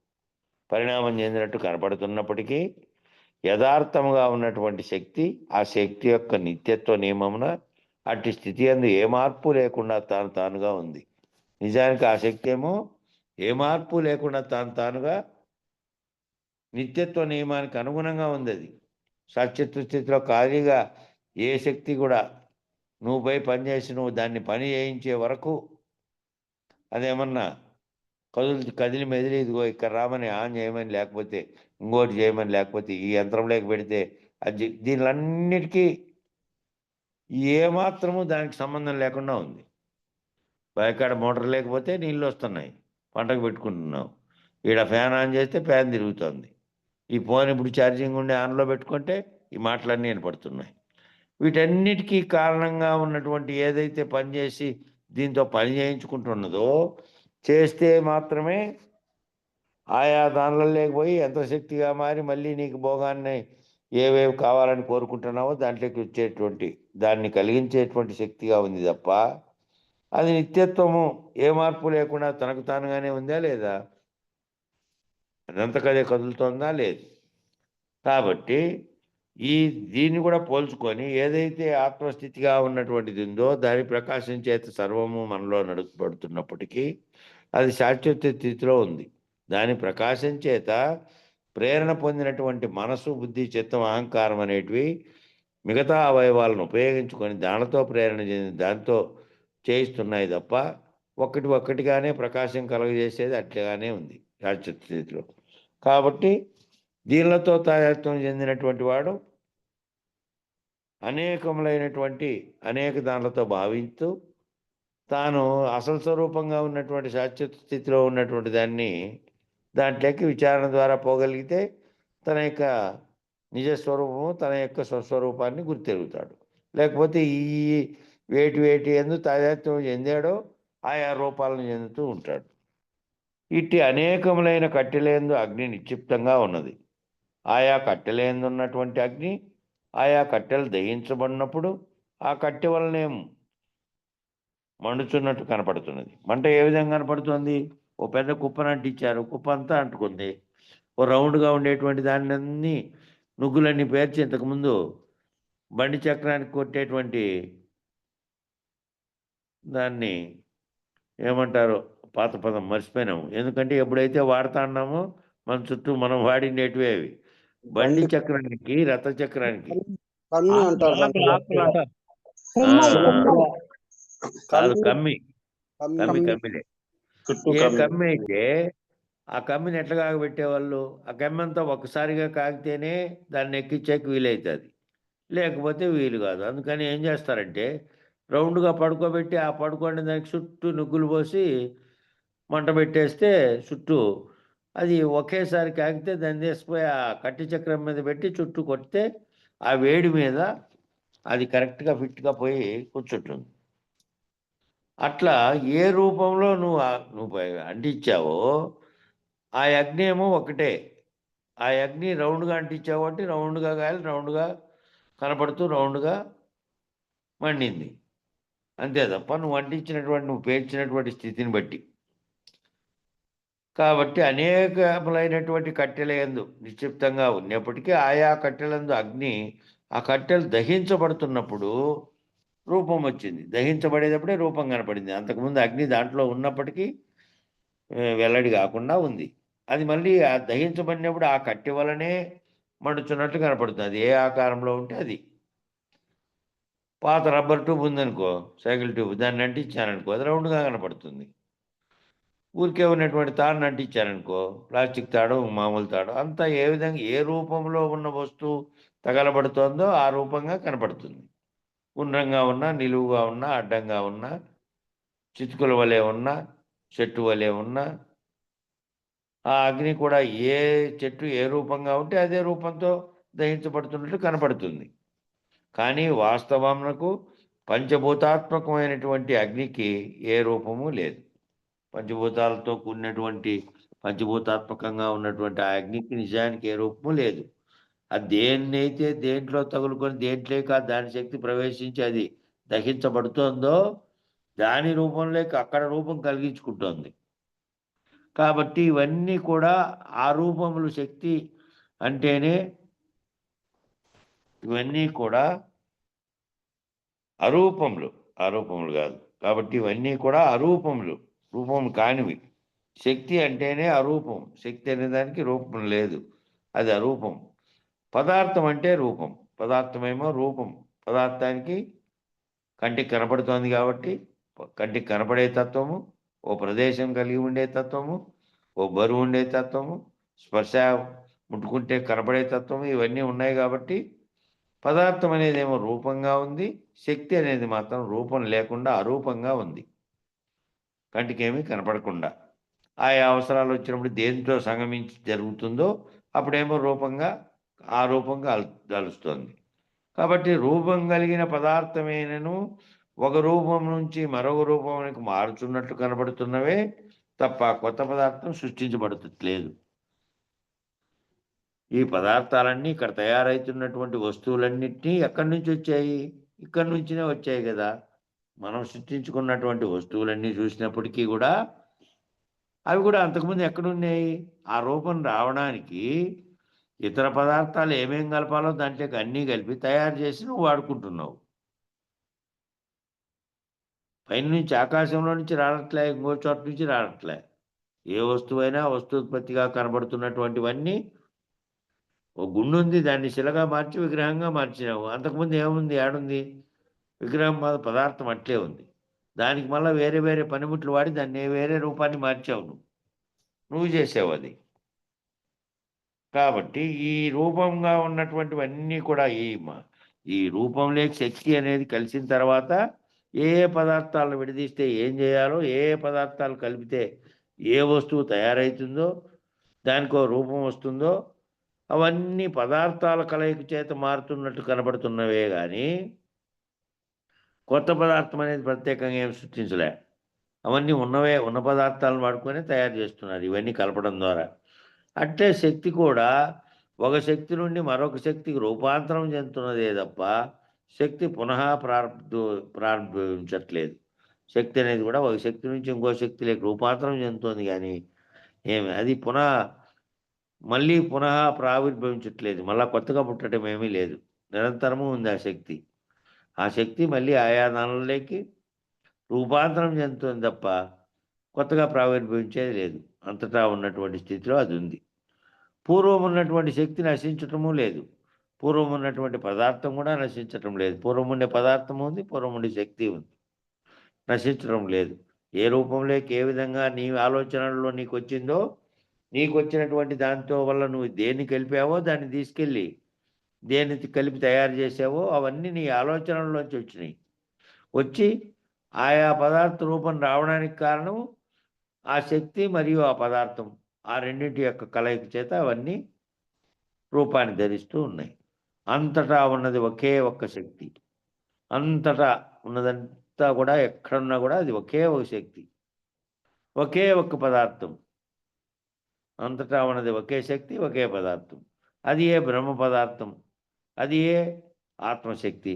పరిణామం చెందినట్టు కనపడుతున్నప్పటికీ యథార్థముగా ఉన్నటువంటి శక్తి ఆ శక్తి యొక్క నిత్యత్వ నియమమున అట్టి స్థితి అందు ఏ మార్పు లేకుండా తానుగా ఉంది. నిజానికి ఆ శక్తి ఏమో ఏ మార్పు లేకుండా తానుగా నిత్యత్వ నియమానికి అనుగుణంగా ఉంది. అది సాక్షిత్వ స్థితిలో ఖాళీగా ఏ శక్తి కూడా నువ్వు పోయి పనిచేసి నువ్వు దాన్ని పని చేయించే వరకు అదేమన్నా కదిలి మెదిలి ఇదిగో ఇక్కడ రామని ఆన్ చేయమని, లేకపోతే ఇంకోటి చేయమని, లేకపోతే ఈ యంత్రంలోకి పెడితే అది దీనిలన్నిటికీ ఏమాత్రము దానికి సంబంధం లేకుండా ఉంది. బావికాడ మోటార్ లేకపోతే నీళ్ళు వస్తున్నాయి, పంటకు పెట్టుకుంటున్నావు. ఈడ ఫ్యాన్ ఆన్ చేస్తే ఫ్యాన్ తిరుగుతుంది. ఈ ఫోన్ ఇప్పుడు ఛార్జింగ్ ఉండి ఆన్లో పెట్టుకుంటే ఈ మాటలన్నీ వినపడుతున్నాయి. వీటన్నిటికీ కారణంగా ఉన్నటువంటి ఏదైతే పనిచేసి దీంతో పని చేయించుకుంటున్నదో, చేస్తే మాత్రమే ఆయా దానిలో లేకపోయి యంత్రశక్తిగా మారి మళ్ళీ నీకు భోగాన్ని ఏవేవి కావాలని కోరుకుంటున్నావో దాంట్లోకి వచ్చేటువంటి దాన్ని కలిగించేటువంటి శక్తిగా ఉంది తప్ప అది నిత్యత్వము ఏ మార్పు లేకుండా తనకు తానుగానే ఉందా లేదా? అదంతకదే కదులుతోందా? లేదు. కాబట్టి దీన్ని కూడా పోల్చుకొని ఏదైతే ఆత్మస్థితిగా ఉన్నటువంటిది ఉందో దాని ప్రకాశం చేత సర్వము మనలో నడుపబడుతున్నప్పటికీ అది శాశ్వత స్థితిలో ఉంది. దాని ప్రకాశం చేత ప్రేరణ పొందినటువంటి మనసు, బుద్ధి, చిత్తం, అహంకారం అనేటివి మిగతా అవయవాలను ఉపయోగించుకొని దానితో ప్రేరణ చెంది దాంతో చేయిస్తున్నాయి తప్ప ఒక్కటిగానే ప్రకాశం కలుగజేసేది అట్లుగానే ఉంది శాశ్వత స్థితిలో. కాబట్టి దీనిలతో తాదాత్మ్యం చెందినటువంటి వాడు అనేక దానిలతో భావిస్తూ తాను అసలు స్వరూపంగా ఉన్నటువంటి శాశ్వత స్థితిలో ఉన్నటువంటి దాంట్లోకి విచారణ ద్వారా పోగలిగితే తన యొక్క నిజస్వరూపము, తన యొక్క స్వస్వరూపాన్ని గుర్తెరుగుతాడు. లేకపోతే ఈ వేటి ఎందు తాదాత్మ్యం చెందాడో ఆయా రూపాలను చెందుతూ ఉంటాడు. ఇట్టి అనేకములైన కట్టెలందు అగ్ని నిక్షిప్తంగా ఉన్నది. ఆయా కట్టెలందు ఉన్నటువంటి అగ్ని ఆయా కట్టెలు దహించబడినప్పుడు ఆ కట్టె వలనే మండుచున్నట్టు కనపడుతున్నది. మంట ఏ విధంగా కనపడుతుంది? ఓ పెద్ద కుప్పను అంటించారు, కుప్ప అంతా అంటుకుంది. ఓ రౌండ్గా ఉండేటువంటి దాన్ని నుగ్గులన్నీ పేర్చి ఇంతకుముందు బండి చక్రానికి కొట్టేటువంటి దాన్ని ఏమంటారో పాత పదం మర్చిపోయినాము. ఎందుకంటే ఎప్పుడైతే వాడుతా ఉన్నామో మన చుట్టూ మనం వాడినేటివి అవి. బండి చక్రానికి, రథ చక్రానికి కన్ను అంటారు దాన్ని. ఆకులు అంటారు. కాదు, కన్ను, కమ్మిలే. చుట్టూ ఏ కమ్మి. కమ్మి అయితే ఆ కమ్మిని ఎట్లా కాగబెట్టేవాళ్ళు? ఆ కమ్మి అంతా ఒక్కసారిగా కాగితేనే దాన్ని ఎక్కించేకి వీలవుతుంది, లేకపోతే వీలు కాదు. అందుకని ఏం చేస్తారంటే రౌండ్గా పడుకోబెట్టి ఆ పడుకోండి దానికి చుట్టూ నుగ్గులు పోసి మంట పెట్టేస్తే చుట్టూ అది ఒకేసారి కాగితే దాన్ని తీసిపోయి ఆ కట్టి చక్రం మీద పెట్టి చుట్టూ కొడితే ఆ వేడి మీద అది కరెక్ట్గా ఫిట్గా పోయి కూర్చుంటుంది. అట్లా ఏ రూపంలో నువ్వు అంటించావో ఆ అగ్ని ఏమో ఒకటే. ఆ అగ్ని రౌండ్గా అంటించావు కాబట్టి రౌండ్గా కాయలు రౌండ్గా కనపడుతూ రౌండ్గా మండింది, అంతే తప్ప నువ్వు పేర్చినటువంటి స్థితిని బట్టి. కాబట్టి అనేకములైనటువంటి కట్టెలందు నిక్షిప్తంగా ఉన్నప్పటికీ ఆయా కట్టెలందు అగ్ని ఆ కట్టెలు దహించబడుతున్నప్పుడు రూపం వచ్చింది. దహించబడేటప్పుడే రూపం కనపడింది. అంతకుముందు అగ్ని దాంట్లో ఉన్నప్పటికీ వెల్లడి కాకుండా ఉంది. అది మళ్ళీ ఆ దహించబడినప్పుడు ఆ కట్టె వలనే మండుచున్నట్లు కనపడుతుంది. అది ఏ ఆకారంలో ఉంటే అది. పాత రబ్బర్ ట్యూబ్ ఉందనుకో, సైకిల్ ట్యూబ్, దాన్ని అంటించాననుకో అది రౌండ్గా కనపడుతుంది. ఊరికే ఉన్నటువంటి తాడుని అంటించారనుకో, ప్లాస్టిక్ తాడు, మామూలు తాడు, అంతా ఏ విధంగా ఏ రూపంలో ఉన్న వస్తువు తగలబడుతోందో ఆ రూపంగా కనపడుతుంది. గుండ్రంగా ఉన్నా, నిలువుగా ఉన్నా, అడ్డంగా ఉన్నా, చితుకుల వలె ఉన్నా, చెట్టు వలె ఉన్నా, ఆ అగ్ని కూడా ఏ చెట్టు ఏ రూపంగా ఉంటే అదే రూపంతో దహించబడుతున్నట్టు కనపడుతుంది. కానీ వాస్తవమునకు పంచభూతాత్మకమైనటువంటి అగ్నికి ఏ రూపము లేదు. పంచభూతాలతో కూడినటువంటి పంచభూతాత్మకంగా ఉన్నటువంటి ఆ అగ్నికి నిజానికి ఏ రూపము లేదు. అది దేన్నైతే దేంట్లో తగులుకొని దేంట్లోకి దాని శక్తి ప్రవేశించి అది దహించబడుతోందో దాని రూపంలోకి అక్కడ రూపం కలిగించుకుంటోంది. కాబట్టి ఇవన్నీ కూడా ఆ రూపములు శక్తి అంటేనే ఇవన్నీ కూడా అరూపములు కాదు. కాబట్టి ఇవన్నీ కూడా అరూపములు, రూపం కానివి. శక్తి అంటేనే అరూపం. శక్తి అనే దానికి రూపం లేదు, అది అరూపం. పదార్థం అంటే రూపం, పదార్థమేమో రూపం. పదార్థానికి కంటికి కనపడుతోంది కాబట్టి కంటికి కనపడే తత్వము, ఓ ప్రదేశం కలిగి ఉండే తత్వము, ఓ బరువు ఉండే తత్వము, స్పర్శ ముట్టుకుంటే కనపడే తత్వము, ఇవన్నీ ఉన్నాయి కాబట్టి పదార్థం అనేది ఏమో రూపంగా ఉంది, శక్తి అనేది మాత్రం రూపం లేకుండా అరూపంగా ఉంది, కంటికేమీ కనపడకుండా. ఆయా అవసరాలు వచ్చినప్పుడు దేనితో సంగమించి జరుగుతుందో అప్పుడేమో రూపంగా ఆ రూపంగా కలుస్తుంది. కాబట్టి రూపం కలిగిన పదార్థమేనను ఒక రూపం నుంచి మరొక రూపానికి మారుతున్నట్లు కనబడుతున్నవే తప్ప కొత్త పదార్థం సృష్టించబడట్లేదు. ఈ పదార్థాలన్నీ ఇక్కడ తయారవుతున్నటువంటి వస్తువులన్నింటినీ ఎక్కడి నుంచి వచ్చాయి? ఇక్కడి నుంచినే వచ్చాయి కదా. మనం సృష్టించుకున్నటువంటి వస్తువులన్నీ చూసినప్పటికీ కూడా అవి కూడా అంతకుముందు ఎక్కడున్నాయి? ఆ రూపం రావడానికి ఇతర పదార్థాలు ఏమేం కలపాలో దాంట్లోకి అన్నీ కలిపి తయారు చేసి నువ్వు వాడుకుంటున్నావు. పైనుంచి ఆకాశంలో నుంచి రావట్లే, ఇంకో చోట నుంచి రావట్లే. ఏ వస్తువైనా వస్తుత్పత్తిగా కనబడుతున్నటువంటివన్నీ ఓ గుండు ఉంది, దాన్ని శిలగా మార్చి విగ్రహంగా మార్చినావు. అంతకుముందు ఏముంది? ఏడుంది? విగ్రహం పదార్థం అట్లే ఉంది. దానికి మళ్ళీ వేరే వేరే పనిముట్లు వాడి దాన్ని వేరే రూపాన్ని మార్చావు. నువ్వు చేసావు అది. కాబట్టి ఈ రూపంగా ఉన్నటువంటివన్నీ కూడా ఈ రూపంలోకి శక్తి అనేది కలిసిన తర్వాత ఏ ఏ పదార్థాలను విడదీస్తే ఏం చేయాలో, ఏ ఏ పదార్థాలు కలిపితే ఏ వస్తువు తయారవుతుందో, దానికో రూపం వస్తుందో, అవన్నీ పదార్థాల కలయిక చేత మారుతున్నట్టు కనబడుతున్నవే కానీ కొత్త పదార్థం అనేది ప్రత్యేకంగా ఏం సృష్టించలే. అవన్నీ ఉన్న పదార్థాలను వాడుకొని తయారు చేస్తున్నారు ఇవన్నీ కలపడం ద్వారా. అట్లే శక్తి కూడా ఒక శక్తి నుండి మరొక శక్తికి రూపాంతరం చెందుతున్నదే తప్ప శక్తి పునః ప్రారంభించట్లేదు. శక్తి అనేది కూడా ఒక శక్తి నుంచి ఇంకో శక్తిలోకి రూపాంతరం చెందుతుంది కానీ అది మళ్ళీ పునః ప్రావిర్భవించట్లేదు. మళ్ళా కొత్తగా పుట్టడం ఏమీ లేదు. నిరంతరము ఉంది ఆ శక్తి. ఆ శక్తి మళ్ళీ ఆయా దానిలోకి రూపాంతరం చెందుతుంది తప్ప కొత్తగా ప్రావిర్భవించేది లేదు. అంతటా ఉన్నటువంటి స్థితిలో అది ఉంది. పూర్వం ఉన్నటువంటి శక్తి నశించటము లేదు, పూర్వం ఉన్నటువంటి పదార్థం కూడా నశించటం లేదు. పూర్వం ఉండే పదార్థం ఉంది, పూర్వం ఉండే శక్తి ఉంది, నశించడం లేదు. ఏ రూపంలోకి ఏ విధంగా నీ ఆలోచనల్లో నీకు వచ్చిందో, నీకు వచ్చినటువంటి దాంతో వల్ల నువ్వు దేన్ని కలిపావో దాన్ని తీసుకెళ్ళి దేన్ని కలిపి తయారు చేసావో అవన్నీ నీ ఆలోచనల్లోంచి వచ్చినాయి. వచ్చి ఆయా పదార్థ రూపం రావడానికి కారణం ఆ శక్తి మరియు ఆ పదార్థం, ఆ రెండింటి యొక్క కలయిక చేత అవన్నీ రూపాన్ని ధరిస్తూ ఉన్నాయి. అంతటా ఉన్నది ఒకే ఒక్క శక్తి. అంతటా ఉన్నదంతా కూడా ఎక్కడున్నా కూడా అది ఒకే ఒక శక్తి, ఒకే ఒక్క పదార్థం. అంతటా ఉన్నది ఒకే శక్తి, ఒకే పదార్థం. అది ఏ బ్రహ్మ పదార్థం, అది ఏ ఆత్మశక్తి.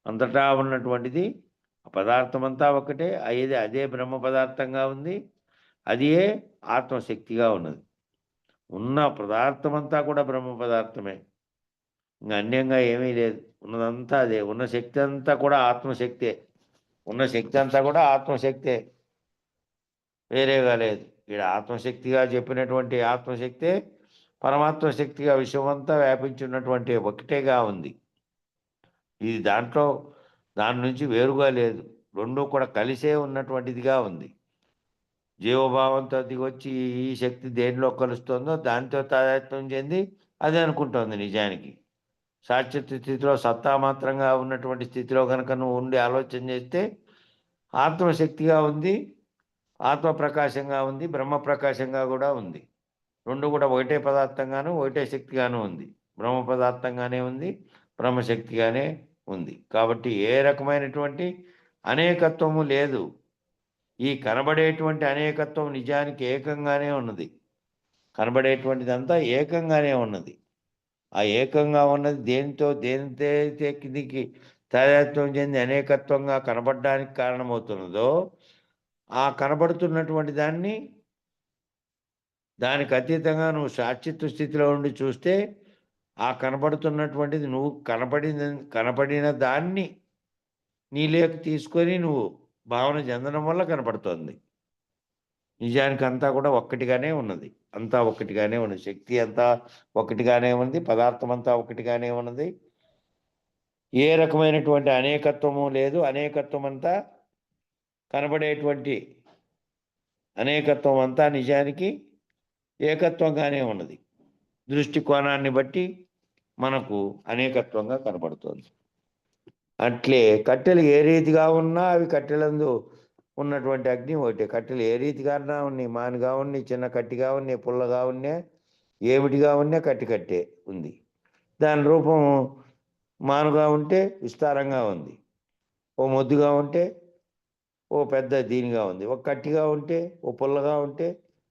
అంతటా ఉన్నటువంటిది పదార్థం అంతా ఒకటే, అదే బ్రహ్మ పదార్థంగా ఉంది, అది ఏ ఆత్మశక్తిగా ఉన్నది. ఉన్న పదార్థం అంతా కూడా బ్రహ్మ పదార్థమే, ఇంకా అన్యంగా ఏమీ లేదు. ఉన్నదంతా అదే. ఉన్న శక్తి అంతా కూడా ఆత్మశక్తే. ఉన్న శక్తి అంతా కూడా ఆత్మశక్తే, వేరేగా లేదు. ఇక్కడ ఆత్మశక్తిగా చెప్పినటువంటి ఆత్మశక్తే పరమాత్మ శక్తిగా విశ్వమంతా వ్యాపించున్నటువంటి ఒకటేగా ఉంది. ఇది దాని నుంచి వేరుగా లేదు. రెండూ కూడా కలిసే ఉన్నటువంటిదిగా ఉంది. జీవభావంతో దిగొచ్చి ఈ శక్తి దేనిలో కలుస్తుందో దానితో తాదాత్మ్యం చెంది అదే అనుకుంటోంది. నిజానికి సాక్షిత స్థితిలో సత్తామాత్రంగా ఉన్నటువంటి స్థితిలో కనుక నువ్వు ఉండి ఆలోచన చేస్తే ఆత్మశక్తిగా ఉంది, ఆత్మ ప్రకాశంగా ఉంది, బ్రహ్మ ప్రకాశంగా కూడా ఉంది. రెండు కూడా ఒకటే పదార్థంగాను ఒకటే శక్తిగాను ఉంది. బ్రహ్మ పదార్థంగానే ఉంది, బ్రహ్మశక్తిగానే ఉంది. కాబట్టి ఏ రకమైనటువంటి అనేకత్వము లేదు. ఈ కనబడేటువంటి అనేకత్వం నిజానికి ఏకంగానే ఉన్నది. కనబడేటువంటిదంతా ఏకంగానే ఉన్నది. ఆ ఏకంగా ఉన్నది దేనితో కిందికి తాదాత్మ్యం చెంది అనేకత్వంగా కనబడడానికి కారణమవుతున్నదో ఆ కనబడుతున్నటువంటి దానికి అతీతంగా నువ్వు సాక్షిత్వ స్థితిలో ఉండి చూస్తే ఆ కనబడుతున్నటువంటిది నువ్వు కనపడిన దాన్ని నీలోకి తీసుకొని నువ్వు భావన చెందడం వల్ల కనపడుతోంది. నిజానికి అంతా కూడా ఒక్కటిగానే ఉన్నది. అంతా ఒక్కటిగానే ఉన్నది. శక్తి అంతా ఒకటిగానే ఉంది, పదార్థం అంతా ఒకటిగానే ఉన్నది. ఏ రకమైనటువంటి అనేకత్వము లేదు. అనేకత్వం అంతా కనబడేటువంటి అనేకత్వం అంతా నిజానికి ఏకత్వంగానే ఉన్నది. దృష్టికోణాన్ని బట్టి మనకు అనేకత్వంగా కనబడుతుంది. అట్లే కట్టెలు ఏ రీతిగా ఉన్నా అవి కట్టెలందు ఉన్నటువంటి అగ్ని ఒకటే. కట్టెలు ఏ రీతిగా ఉన్నాయి, మానుగా ఉన్నాయి, చిన్న కట్టిగా ఉన్నాయి, పుల్లగా ఉన్నాయి, ఏమిటిగా ఉన్నా కట్టే ఉంది. దాని రూపం మానుగా ఉంటే విస్తారంగా ఉంది, ఓ మొద్దుగా ఉంటే ఓ పెద్ద దీనిగా ఉంది, ఒక కట్టిగా ఉంటే ఓ పుల్లగా ఉంటే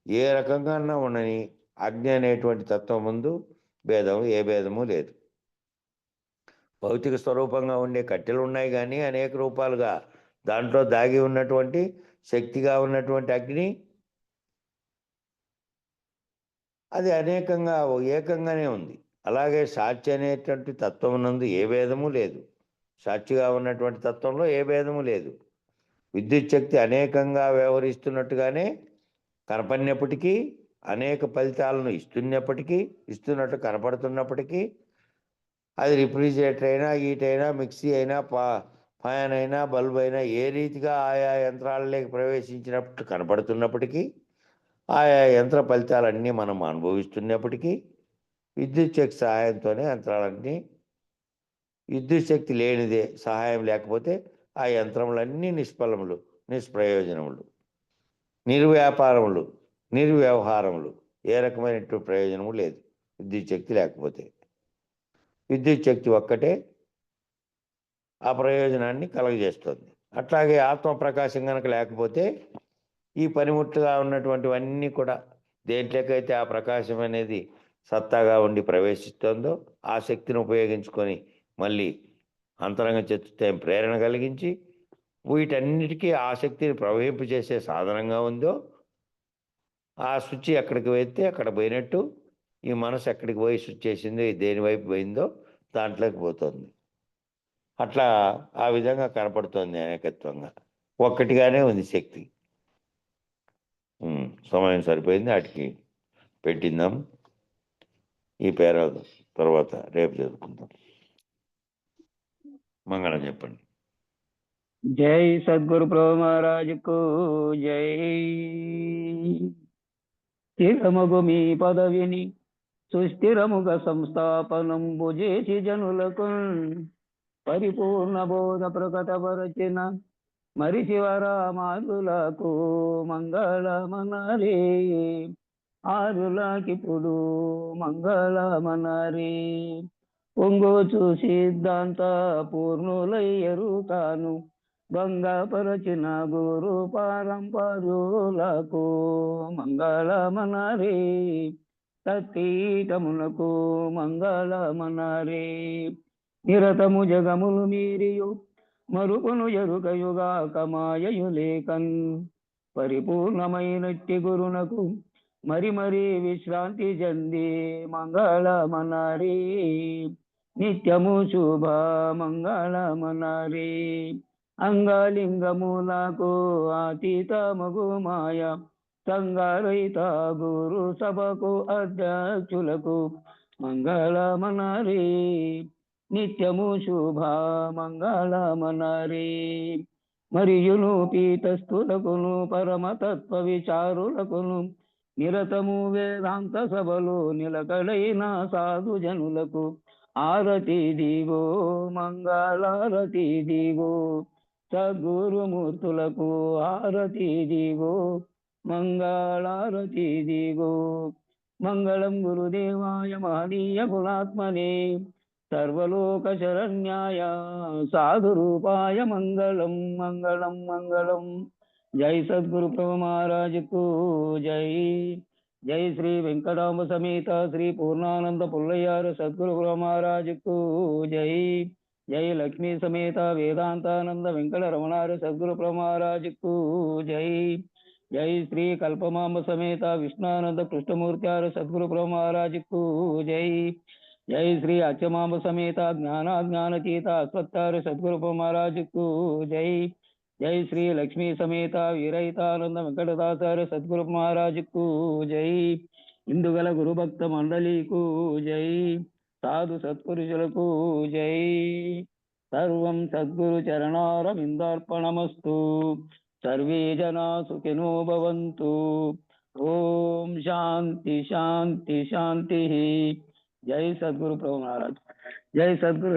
ఏ రకంగా ఉండని అగ్ని అనేటువంటి తత్వం ముందు ఏ భేదము లేదు. భౌతిక స్వరూపంగా ఉండే కట్టెలు ఉన్నాయి కానీ అనేక రూపాలుగా దాంట్లో దాగి ఉన్నటువంటి శక్తిగా ఉన్నటువంటి అగ్ని అది అనేకంగా ఏకంగానే ఉంది. అలాగే సాక్షి అనేటువంటి తత్వం నందు ఏ భేదము లేదు. సాక్షిగా ఉన్నటువంటి తత్వంలో ఏ భేదము లేదు. విద్యుత్ శక్తి అనేకంగా వ్యవహరిస్తున్నట్టుగానే కనపడినప్పటికీ, అనేక ఫలితాలను ఇస్తున్నట్టు కనపడుతున్నప్పటికీ, అది రిఫ్రిజిరేటర్ అయినా, హీట్ అయినా, మిక్సీ అయినా, ఫ్యాన్ అయినా, బల్బ్ అయినా ఏ రీతిగా ఆయా యంత్రాలలోకి ప్రవేశించినప్పుడు కనపడుతున్నప్పటికీ, ఆయా యంత్ర ఫలితాలన్నీ మనం అనుభవిస్తున్నప్పటికీ, విద్యుత్ శక్తి సహాయంతోనే యంత్రాలన్నీ, విద్యుత్ శక్తి లేనిదే సహాయం లేకపోతే ఆ యంత్రములన్నీ నిష్ఫలములు, నిష్ప్రయోజనములు, నిర్వ్యాపారములు, నిర్వ్యవహారములు. ఏ రకమైనటువంటి ప్రయోజనము లేదు విద్యుత్ శక్తి లేకపోతే. విద్యుత్ శక్తి ఒక్కటే ఆ ప్రయోజనాన్ని కలుగజేస్తుంది. అట్లాగే ఆత్మ ప్రకాశం కనుక లేకపోతే ఈ పనిముట్టుగా ఉన్నటువంటివన్నీ కూడా దేంట్లోకైతే ఆ ప్రకాశం అనేది సత్తాగా ఉండి ప్రవేశిస్తుందో ఆ శక్తిని ఉపయోగించుకొని మళ్ళీ అంతరంగ చతుష్టయం ప్రేరణ కలిగించి వీటన్నిటికీ ఆ శక్తిని ప్రవహింపజేసే సాధనంగా ఉందో ఆ స్విచ్ ఎక్కడికి వెళ్తే అక్కడ పోయినట్టు ఈ మనసు ఎక్కడికి పోయి స్విచ్ చేసిందో, దేని వైపు పోయిందో దాంట్లోకి పోతుంది. అట్లా ఆ విధంగా కనపడుతోంది అనేకత్వంగా. ఒక్కటిగానే ఉంది శక్తి. సమయం సరిపోయింది, వాటికి పెట్టిందాం. ఈ పేర తర్వాత రేపు చదువుకుందాం. మంగళం చెప్పండి. జై సద్గురు ప్రభు మహారాజుకు జై. స్థిరమగు మీ పదవిని సుస్థిరముగా సంస్థాపనంబు చేసి జనులకు పరిపూర్ణ బోధ ప్రకటపరచిన మరిచివరామారులకు మంగళమనరే. ఆరులకిప్పుడు మంగళమనరే. పొంగోచు సిద్ధాంత పూర్ణులయ్యరు తాను భంగపరచిన గురు పారంపరులకు మంగళమనరే. తత్తీటమునకు మంగళమనరే. నిరతము జగములు మీరియు మరుపును ఎరుకయుగా కమాయయు లేకన్ పరిపూర్ణమైనట్టి గురునకు మరి మరి విశ్రాంతి చెంది మంగళమనరే. నిత్యము శుభ మంగళమనరే. అంగలింగములకు అతీతమగు మాయ సంగరహిత గురు సభకు అధ్యక్షులకు మంగళమనరే. నిత్యము శుభ మంగళమనరే. మరియును పీతస్థులకును పరమతత్వ విచారులకును నిరతము వేదాంత సభలు నిలకడైన సాధు జనులకు ఆరతి దిగో మంగళారతి దిగో. సద్గురుమూర్తులకు ఆరతి దిగో మంగళారతి దిగో. మంగళం గురుదేవాయ మహనీయ గుణాత్మనే సర్వలోక శరణ్యాయ సాధు రూపాయ మంగళం మంగళం మంగళం. జై సద్గురు ప్రభు మహారాజుకు జై. జై శ్రీ వెంకటాంబ సమేత శ్రీ పూర్ణానంద పుల్లయ్యారు సద్గురు ప్రభు మహారాజుకు జై. జై లక్ష్మీ సమేత వేదాంతానంద వెంకట రమణారు సద్గురు ప్రభు మహారాజుకు జై. జై శ్రీ కల్పమాంబ సమేత విష్ణానంద కృష్ణమూర్తి సద్గురు ప్రభు మహారాజుకు జై. జై శ్రీ అచ్చమాంబ సమేత జ్ఞానాజ్ఞానతీత అశ్వత్థారు సద్గురు ప్రభు మహారాజుకు జై. జై శ్రీ లక్ష్మీ సమేత వీరహితానంద వెంకటదాసారు సద్గురు మహారాజుకు జై. ఇందుగల గురుభక్త మండలికు జై. సాధు సత్పురుషులకు జై. సర్వం సద్గురు చరణారవిందార్పణమస్తు. సర్వే జనా సుఖినో భవంతు. ఓం శాంతి శాంతి శాంతి. జై సద్గురు ప్రభు మహారాజ్. జై సద్గురు.